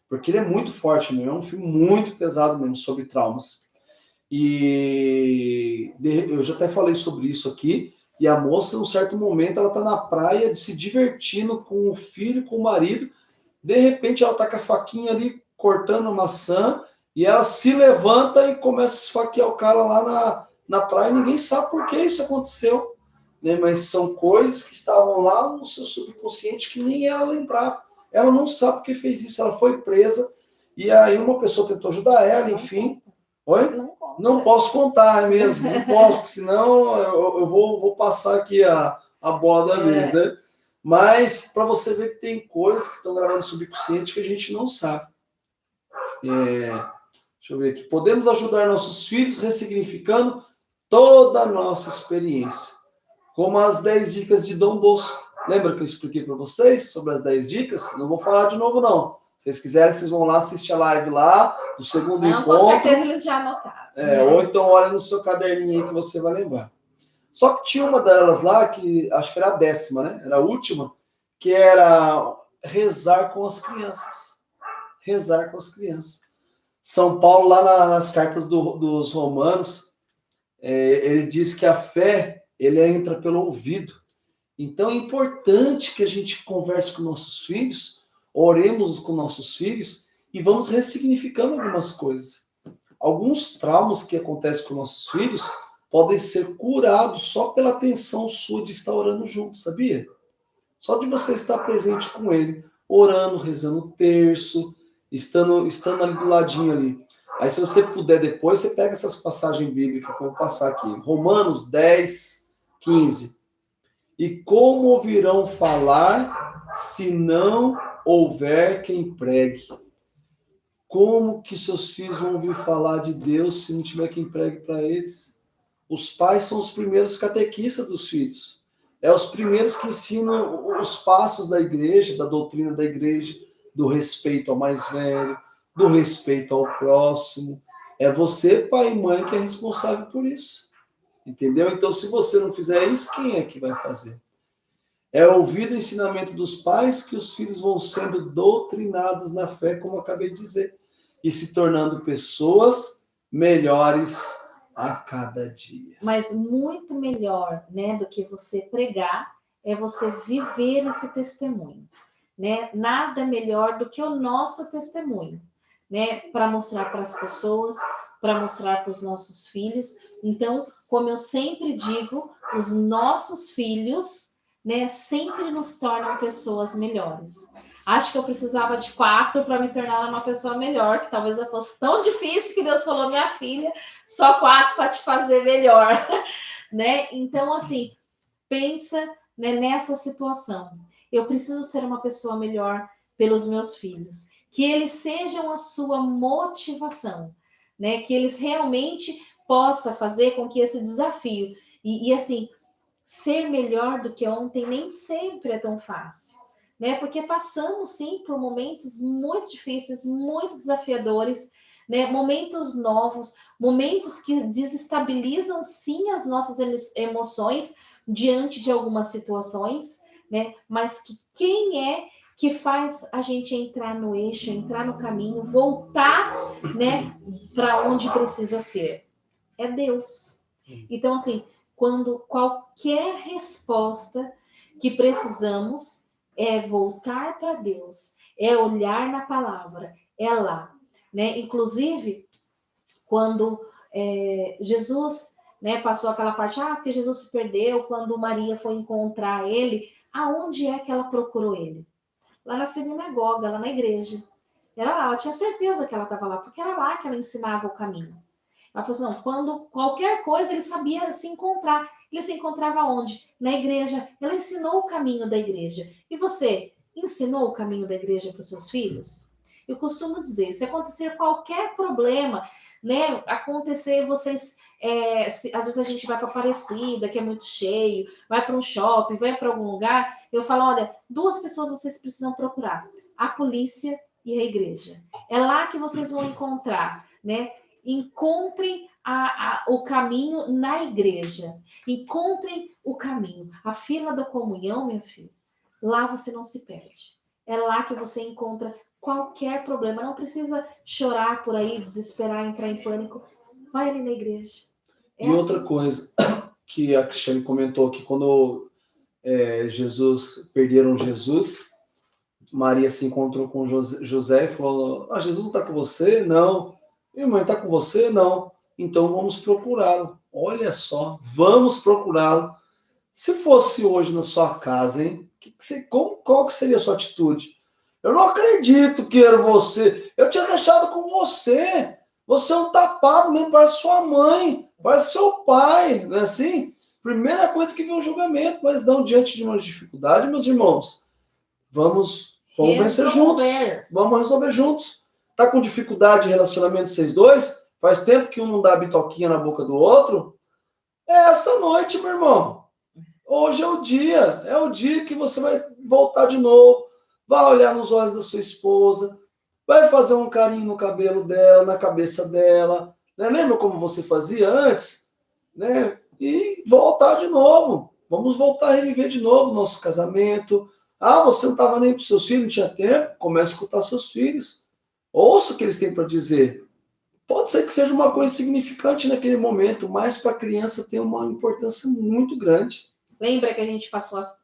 porque ele é muito forte, né? É um filme muito pesado mesmo, sobre traumas. E eu já até falei sobre isso aqui, e a moça, em um certo momento, ela está na praia, se divertindo com o filho, com o marido, de repente ela está com a faquinha ali, cortando maçã, e ela se levanta e começa a esfaquear o cara lá na praia, e ninguém sabe por que isso aconteceu, né? Mas são coisas que estavam lá no seu subconsciente que nem ela lembrava. Ela não sabe por que fez isso, ela foi presa, e aí uma pessoa tentou ajudar ela, enfim. Oi? Não posso contar, é mesmo, não posso, porque senão eu vou passar aqui a bola da vez, né? Mas para você ver que tem coisas que estão gravando no subconsciente que a gente não sabe. Deixa eu ver aqui. Podemos ajudar nossos filhos ressignificando toda a nossa experiência. Como as 10 dicas de Dom Bosco. Lembra que eu expliquei para vocês sobre as 10 dicas? Não vou falar de novo, não. Se vocês quiserem, vocês vão lá assistir a live lá, do segundo encontro. Com certeza eles já anotaram. Ou então olha no seu caderninho aí que você vai lembrar. Só que tinha uma delas lá, que acho que era a 10ª, né? Era a última, que era rezar com as crianças. Rezar com as crianças. São Paulo, lá nas cartas dos Romanos, ele diz que a fé, ele entra pelo ouvido. Então é importante que a gente converse com nossos filhos, oremos com nossos filhos e vamos ressignificando algumas coisas. Alguns traumas que acontecem com nossos filhos podem ser curados só pela atenção sua de estar orando junto, sabia? Só de você estar presente com ele, orando, rezando o terço, estando ali do ladinho ali. Aí, se você puder depois, você pega essas passagens bíblicas que eu vou passar aqui. Romanos 10, 15. E como ouvirão falar se não houver quem pregue? Como que seus filhos vão ouvir falar de Deus se não tiver quem pregue para eles? Os pais são os primeiros catequistas dos filhos. Os primeiros que ensinam os passos da igreja, da doutrina da igreja, do respeito ao mais velho, do respeito ao próximo. É você, pai e mãe, que é responsável por isso. Entendeu? Então, se você não fizer isso, quem é que vai fazer? É ouvir o ensinamento dos pais que os filhos vão sendo doutrinados na fé, como eu acabei de dizer, e se tornando pessoas melhores a cada dia. Mas muito melhor, né, do que você pregar, é você viver esse testemunho, né? Nada melhor do que o nosso testemunho, né, para mostrar para as pessoas, para mostrar para os nossos filhos. Então, como eu sempre digo, os nossos filhos, né, sempre nos tornam pessoas melhores. Acho que eu precisava de 4 para me tornar uma pessoa melhor, que talvez eu fosse tão difícil que Deus falou, minha filha, só 4 para te fazer melhor, né? Então, assim, pensa, né, nessa situação. Eu preciso ser uma pessoa melhor pelos meus filhos, que eles sejam a sua motivação, né? Que eles realmente possam fazer com que esse desafio e assim, ser melhor do que ontem nem sempre é tão fácil, né? Porque passamos sim por momentos muito difíceis, muito desafiadores, né? Momentos novos, momentos que desestabilizam sim as nossas emoções diante de algumas situações, né? Mas que quem é que faz a gente entrar no eixo, entrar no caminho, voltar, né, para onde precisa ser? É Deus. Então, assim, quando qualquer resposta que precisamos é voltar para Deus, é olhar na palavra, é lá, né? Inclusive, quando Jesus, né, passou aquela parte, porque Jesus se perdeu, quando Maria foi encontrar ele, aonde é que ela procurou ele? Lá na sinagoga, lá na igreja. Era lá, ela tinha certeza que ela estava lá, porque era lá que ela ensinava o caminho. Ela falou assim, não, quando qualquer coisa ele sabia se encontrar. Ele se encontrava onde? Na igreja. Ela ensinou o caminho da igreja. E você, ensinou o caminho da igreja para os seus filhos? Eu costumo dizer, se acontecer qualquer problema, né, acontecer vocês, às vezes a gente vai para Aparecida, que é muito cheio, vai para um shopping, vai para algum lugar, eu falo, olha, 2 pessoas vocês precisam procurar, a polícia e a igreja. É lá que vocês vão encontrar, né? Encontrem o caminho na igreja. Encontrem o caminho. A fila da comunhão, minha filha, lá você não se perde. É lá que você encontra qualquer problema. Não precisa chorar por aí, desesperar, entrar em pânico. Vai ali na igreja. E outra coisa que a Cristiane comentou, que quando perderam Jesus, Maria se encontrou com José e falou, Jesus não está com você? Não. Minha mãe está com você? Não. Então vamos procurá-lo. Olha só, vamos procurá-lo. Se fosse hoje na sua casa, hein? Qual que seria a sua atitude? Eu não acredito que era você. Eu tinha deixado com você. Você é um tapado mesmo, parece sua mãe, parece seu pai, não é assim? Primeira coisa que vem o julgamento, mas não, diante de uma dificuldade, meus irmãos, vamos vencer juntos. Vamos resolver juntos. Tá com dificuldade de relacionamento vocês dois? Faz tempo que um não dá bitoquinha na boca do outro? É essa noite, meu irmão. Hoje é o dia que você vai voltar de novo, vai olhar nos olhos da sua esposa, vai fazer um carinho no cabelo dela, na cabeça dela, né? Lembra como você fazia antes? Né? E voltar de novo. Vamos voltar a reviver de novo o nosso casamento. Ah, você não estava nem para os seus filhos, não tinha tempo? Comece a escutar seus filhos. Ouça o que eles têm para dizer. Pode ser que seja uma coisa significante naquele momento, mas para a criança tem uma importância muito grande. Lembra que a gente passou as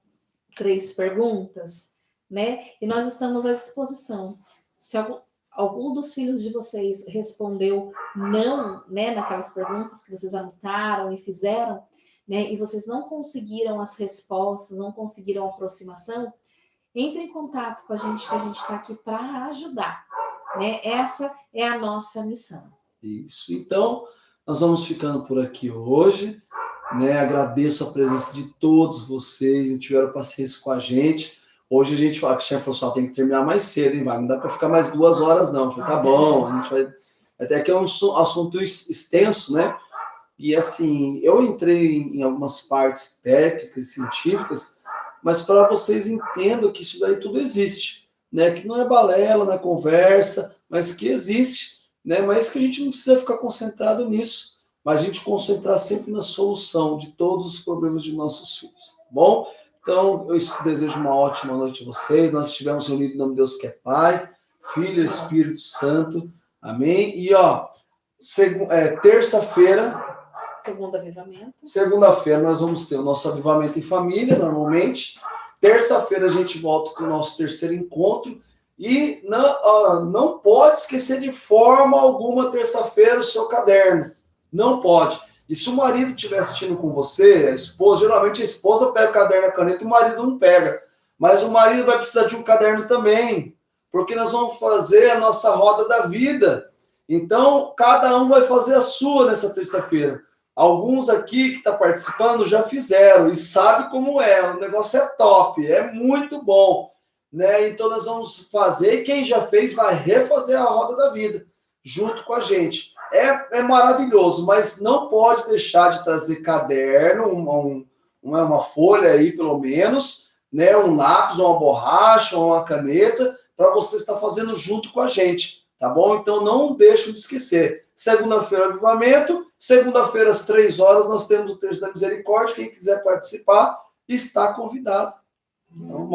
3 perguntas, né? E nós estamos à disposição. Se algum dos filhos de vocês respondeu não, né, naquelas perguntas que vocês anotaram e fizeram, né, e vocês não conseguiram as respostas, não conseguiram a aproximação, entre em contato com a gente, que a gente está aqui para ajudar, né? Essa é a nossa missão. Isso. Então, nós vamos ficando por aqui hoje, né? Agradeço a presença de todos vocês que tiveram paciência com a gente. Hoje a gente fala que o chefe falou só tem que terminar mais cedo, hein, Wagner? Não dá para ficar mais 2 horas, não. Eu falei, tá bom, a gente vai. Até que é um assunto extenso, né? E assim, eu entrei em algumas partes técnicas, científicas, mas para vocês entendam que isso daí tudo existe, né? Que não é balela, não é conversa, mas que existe, né? Mas que a gente não precisa ficar concentrado nisso, mas a gente concentrar sempre na solução de todos os problemas de nossos filhos, tá bom? Então, eu desejo uma ótima noite a vocês. Nós estivemos reunidos em nome de Deus que é Pai, Filho e Espírito Santo. Amém? E, terça-feira... Segundo avivamento. Segunda-feira nós vamos ter o nosso avivamento em família, normalmente. Terça-feira a gente volta com o nosso terceiro encontro. E não pode esquecer de forma alguma terça-feira o seu caderno. Não pode. E se o marido estiver assistindo com você, a esposa, geralmente a esposa pega o caderno e a caneta e o marido não pega. Mas o marido vai precisar de um caderno também, porque nós vamos fazer a nossa roda da vida. Então, cada um vai fazer a sua nessa terça-feira. Alguns aqui que estão participando já fizeram e sabe como é. O negócio é top, é muito bom, né? Então, nós vamos fazer. Quem já fez vai refazer a roda da vida junto com a gente. É maravilhoso, mas não pode deixar de trazer caderno, uma folha aí, pelo menos, né? Um lápis, uma borracha, uma caneta, para você estar fazendo junto com a gente, tá bom? Então, não deixe de esquecer. Segunda-feira, avivamento. Segunda-feira, às 3 horas, nós temos o Terço da Misericórdia. Quem quiser participar, está convidado. Então,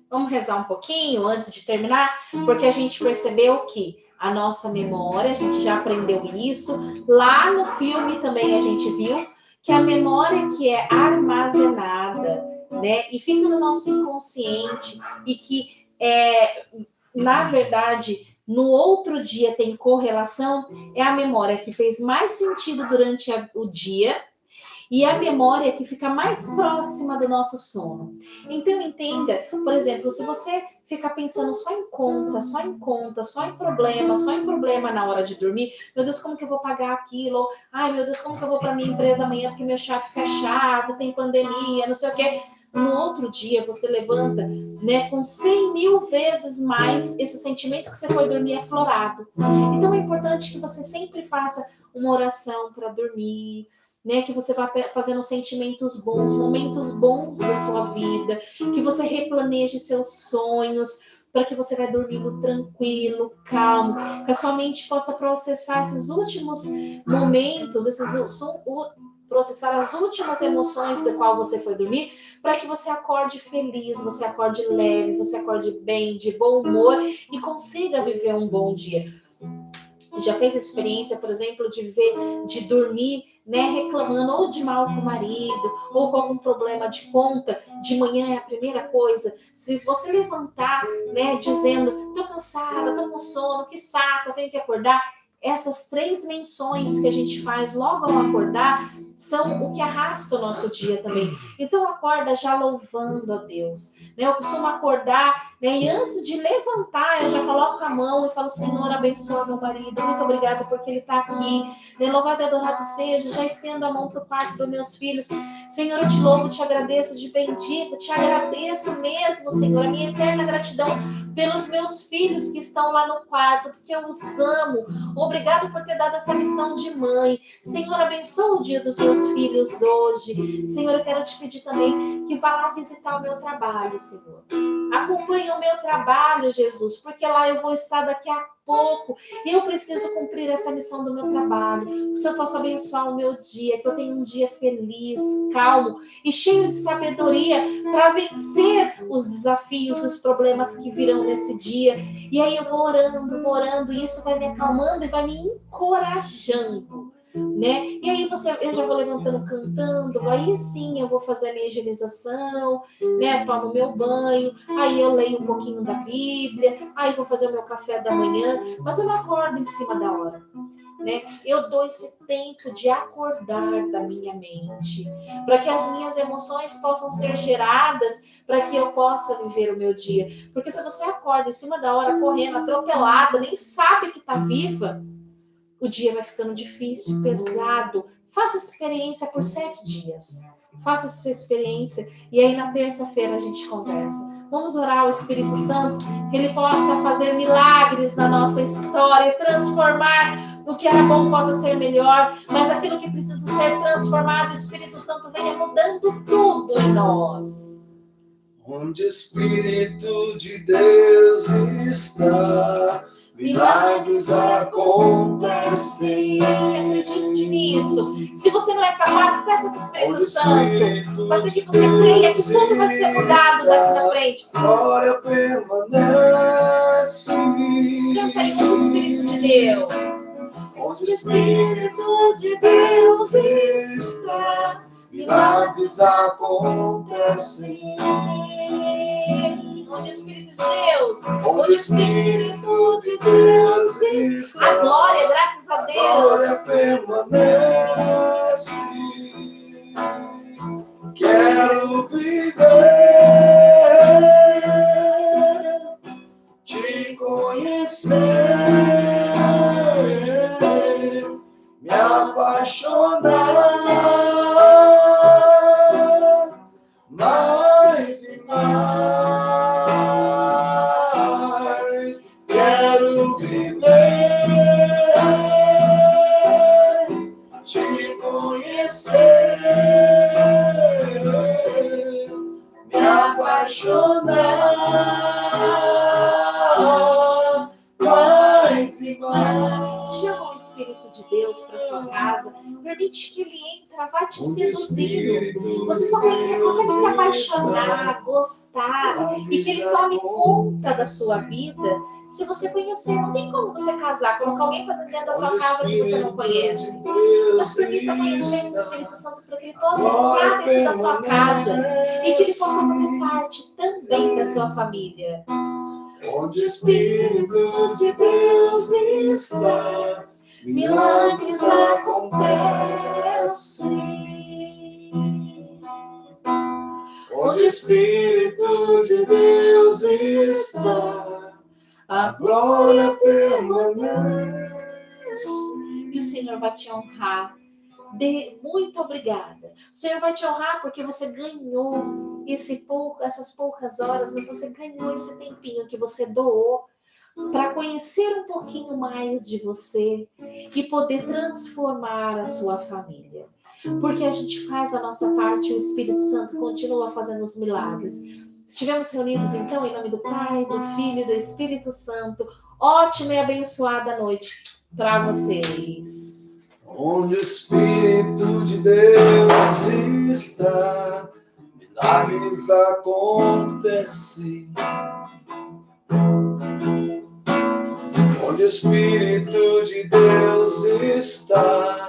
Vamos rezar um pouquinho antes de terminar, porque a gente percebeu que a nossa memória, a gente já aprendeu isso. Lá no filme também a gente viu que a memória que é armazenada, né, e fica no nosso inconsciente, e que, na verdade, no outro dia tem correlação, é a memória que fez mais sentido durante o dia, e a memória que fica mais próxima do nosso sono. Então, entenda, por exemplo, se você ficar pensando só em conta, só em problema na hora de dormir, meu Deus, como que eu vou pagar aquilo? Ai, meu Deus, como que eu vou para minha empresa amanhã porque meu chefe fica chato, tem pandemia, não sei o quê. no outro dia você levanta, né, com 100 mil vezes mais esse sentimento que você foi dormir aflorado. Então é importante que você sempre faça uma oração para dormir, né, que você vá fazendo sentimentos bons, momentos bons da sua vida, que você replaneje seus sonhos, para que você vai dormindo tranquilo, calmo, que a sua mente possa processar esses últimos momentos, processar as últimas emoções da qual você foi dormir, para que você acorde feliz, você acorde leve, você acorde bem, de bom humor e consiga viver um bom dia. Já fez a experiência, por exemplo, de dormir, né, reclamando ou de mal com o marido, ou com algum problema de conta, de manhã é a primeira coisa. Se você levantar, né, dizendo, tô cansada, tô com sono, que saco, eu tenho que acordar, essas 3 menções que a gente faz logo ao acordar são o que arrasta o nosso dia também. Então acorda já louvando a Deus, né? Eu costumo acordar, né, e antes de levantar eu já coloco a mão e falo, Senhor, abençoa meu marido, muito obrigada porque ele está aqui, né? Louvado e adorado seja, já estendo a mão para o quarto dos meus filhos, Senhor, eu te louvo, te agradeço, te bendigo, te agradeço mesmo, Senhor, a minha eterna gratidão pelos meus filhos que estão lá no quarto, porque eu os amo. Obrigado por ter dado essa missão de mãe. Senhor, abençoa o dia dos meus filhos hoje. Senhor, eu quero te pedir também que vá lá visitar o meu trabalho, Senhor. Acompanhe o meu trabalho, Jesus, porque lá eu vou estar daqui a pouco e eu preciso cumprir essa missão do meu trabalho. Que o Senhor possa abençoar o meu dia, que eu tenha um dia feliz, calmo e cheio de sabedoria para vencer os desafios, os problemas que virão nesse dia. E aí eu vou orando, e isso vai me acalmando e vai me encorajando, né? E aí eu já vou levantando cantando, aí sim eu vou fazer a minha higienização, né? Tomo meu banho, aí eu leio um pouquinho da Bíblia, aí vou fazer o meu café da manhã, mas eu não acordo em cima da hora, né? Eu dou esse tempo de acordar da minha mente, para que as minhas emoções possam ser geradas, para que eu possa viver o meu dia. Porque se você acorda em cima da hora, correndo, atropelada, nem sabe que está viva, o dia vai ficando difícil, pesado. Faça essa experiência por 7 dias. Faça essa experiência e aí na terça-feira a gente conversa. Vamos orar ao Espírito Santo, que ele possa fazer milagres na nossa história, transformar o que era bom possa ser melhor, mas aquilo que precisa ser transformado, o Espírito Santo venha mudando tudo em nós. Onde o Espírito de Deus está, milagres acontecem. Acredite nisso. Se você não é capaz, peça para o Espírito Santo. Faça que você creia que tudo vai ser mudado daqui na frente. Glória permanece. Canta aí, onde o Espírito de Deus. Onde o Espírito de Deus está, milagres acontecem. Onde o Espírito de Deus. Onde o Espírito de Deus está. A glória, graças a Deus. Glória permanece. Quero viver, te conhecer, me apaixonar mais e mais. Quero viver, te conhecer, me apaixonar mais e mais. Chama o Espírito de Deus para sua casa, permite que ele entre, vai te seduzindo. Você só consegue se apaixonar, gostar e que ele tome conta da sua vida se você conhecer. Não tem como você casar, colocar alguém para dentro da sua casa que você não conhece. Mas permita conhecer esse Espírito Santo para que ele possa entrar dentro da sua casa e que ele possa fazer parte também da sua família. Onde o Espírito de Deus está, milagres acontecem. Onde o Espírito de Deus está, a glória permanece. E o Senhor vai te honrar. Muito obrigada. O Senhor vai te honrar porque você ganhou essas poucas horas, mas você ganhou esse tempinho que você doou para conhecer um pouquinho mais de você e poder transformar a sua família. Porque a gente faz a nossa parte e o Espírito Santo continua fazendo os milagres. Estivemos reunidos então em nome do Pai, do Filho e do Espírito Santo. Ótima e abençoada noite para vocês. Onde o Espírito de Deus está, milagres acontecem. Onde o Espírito de Deus está,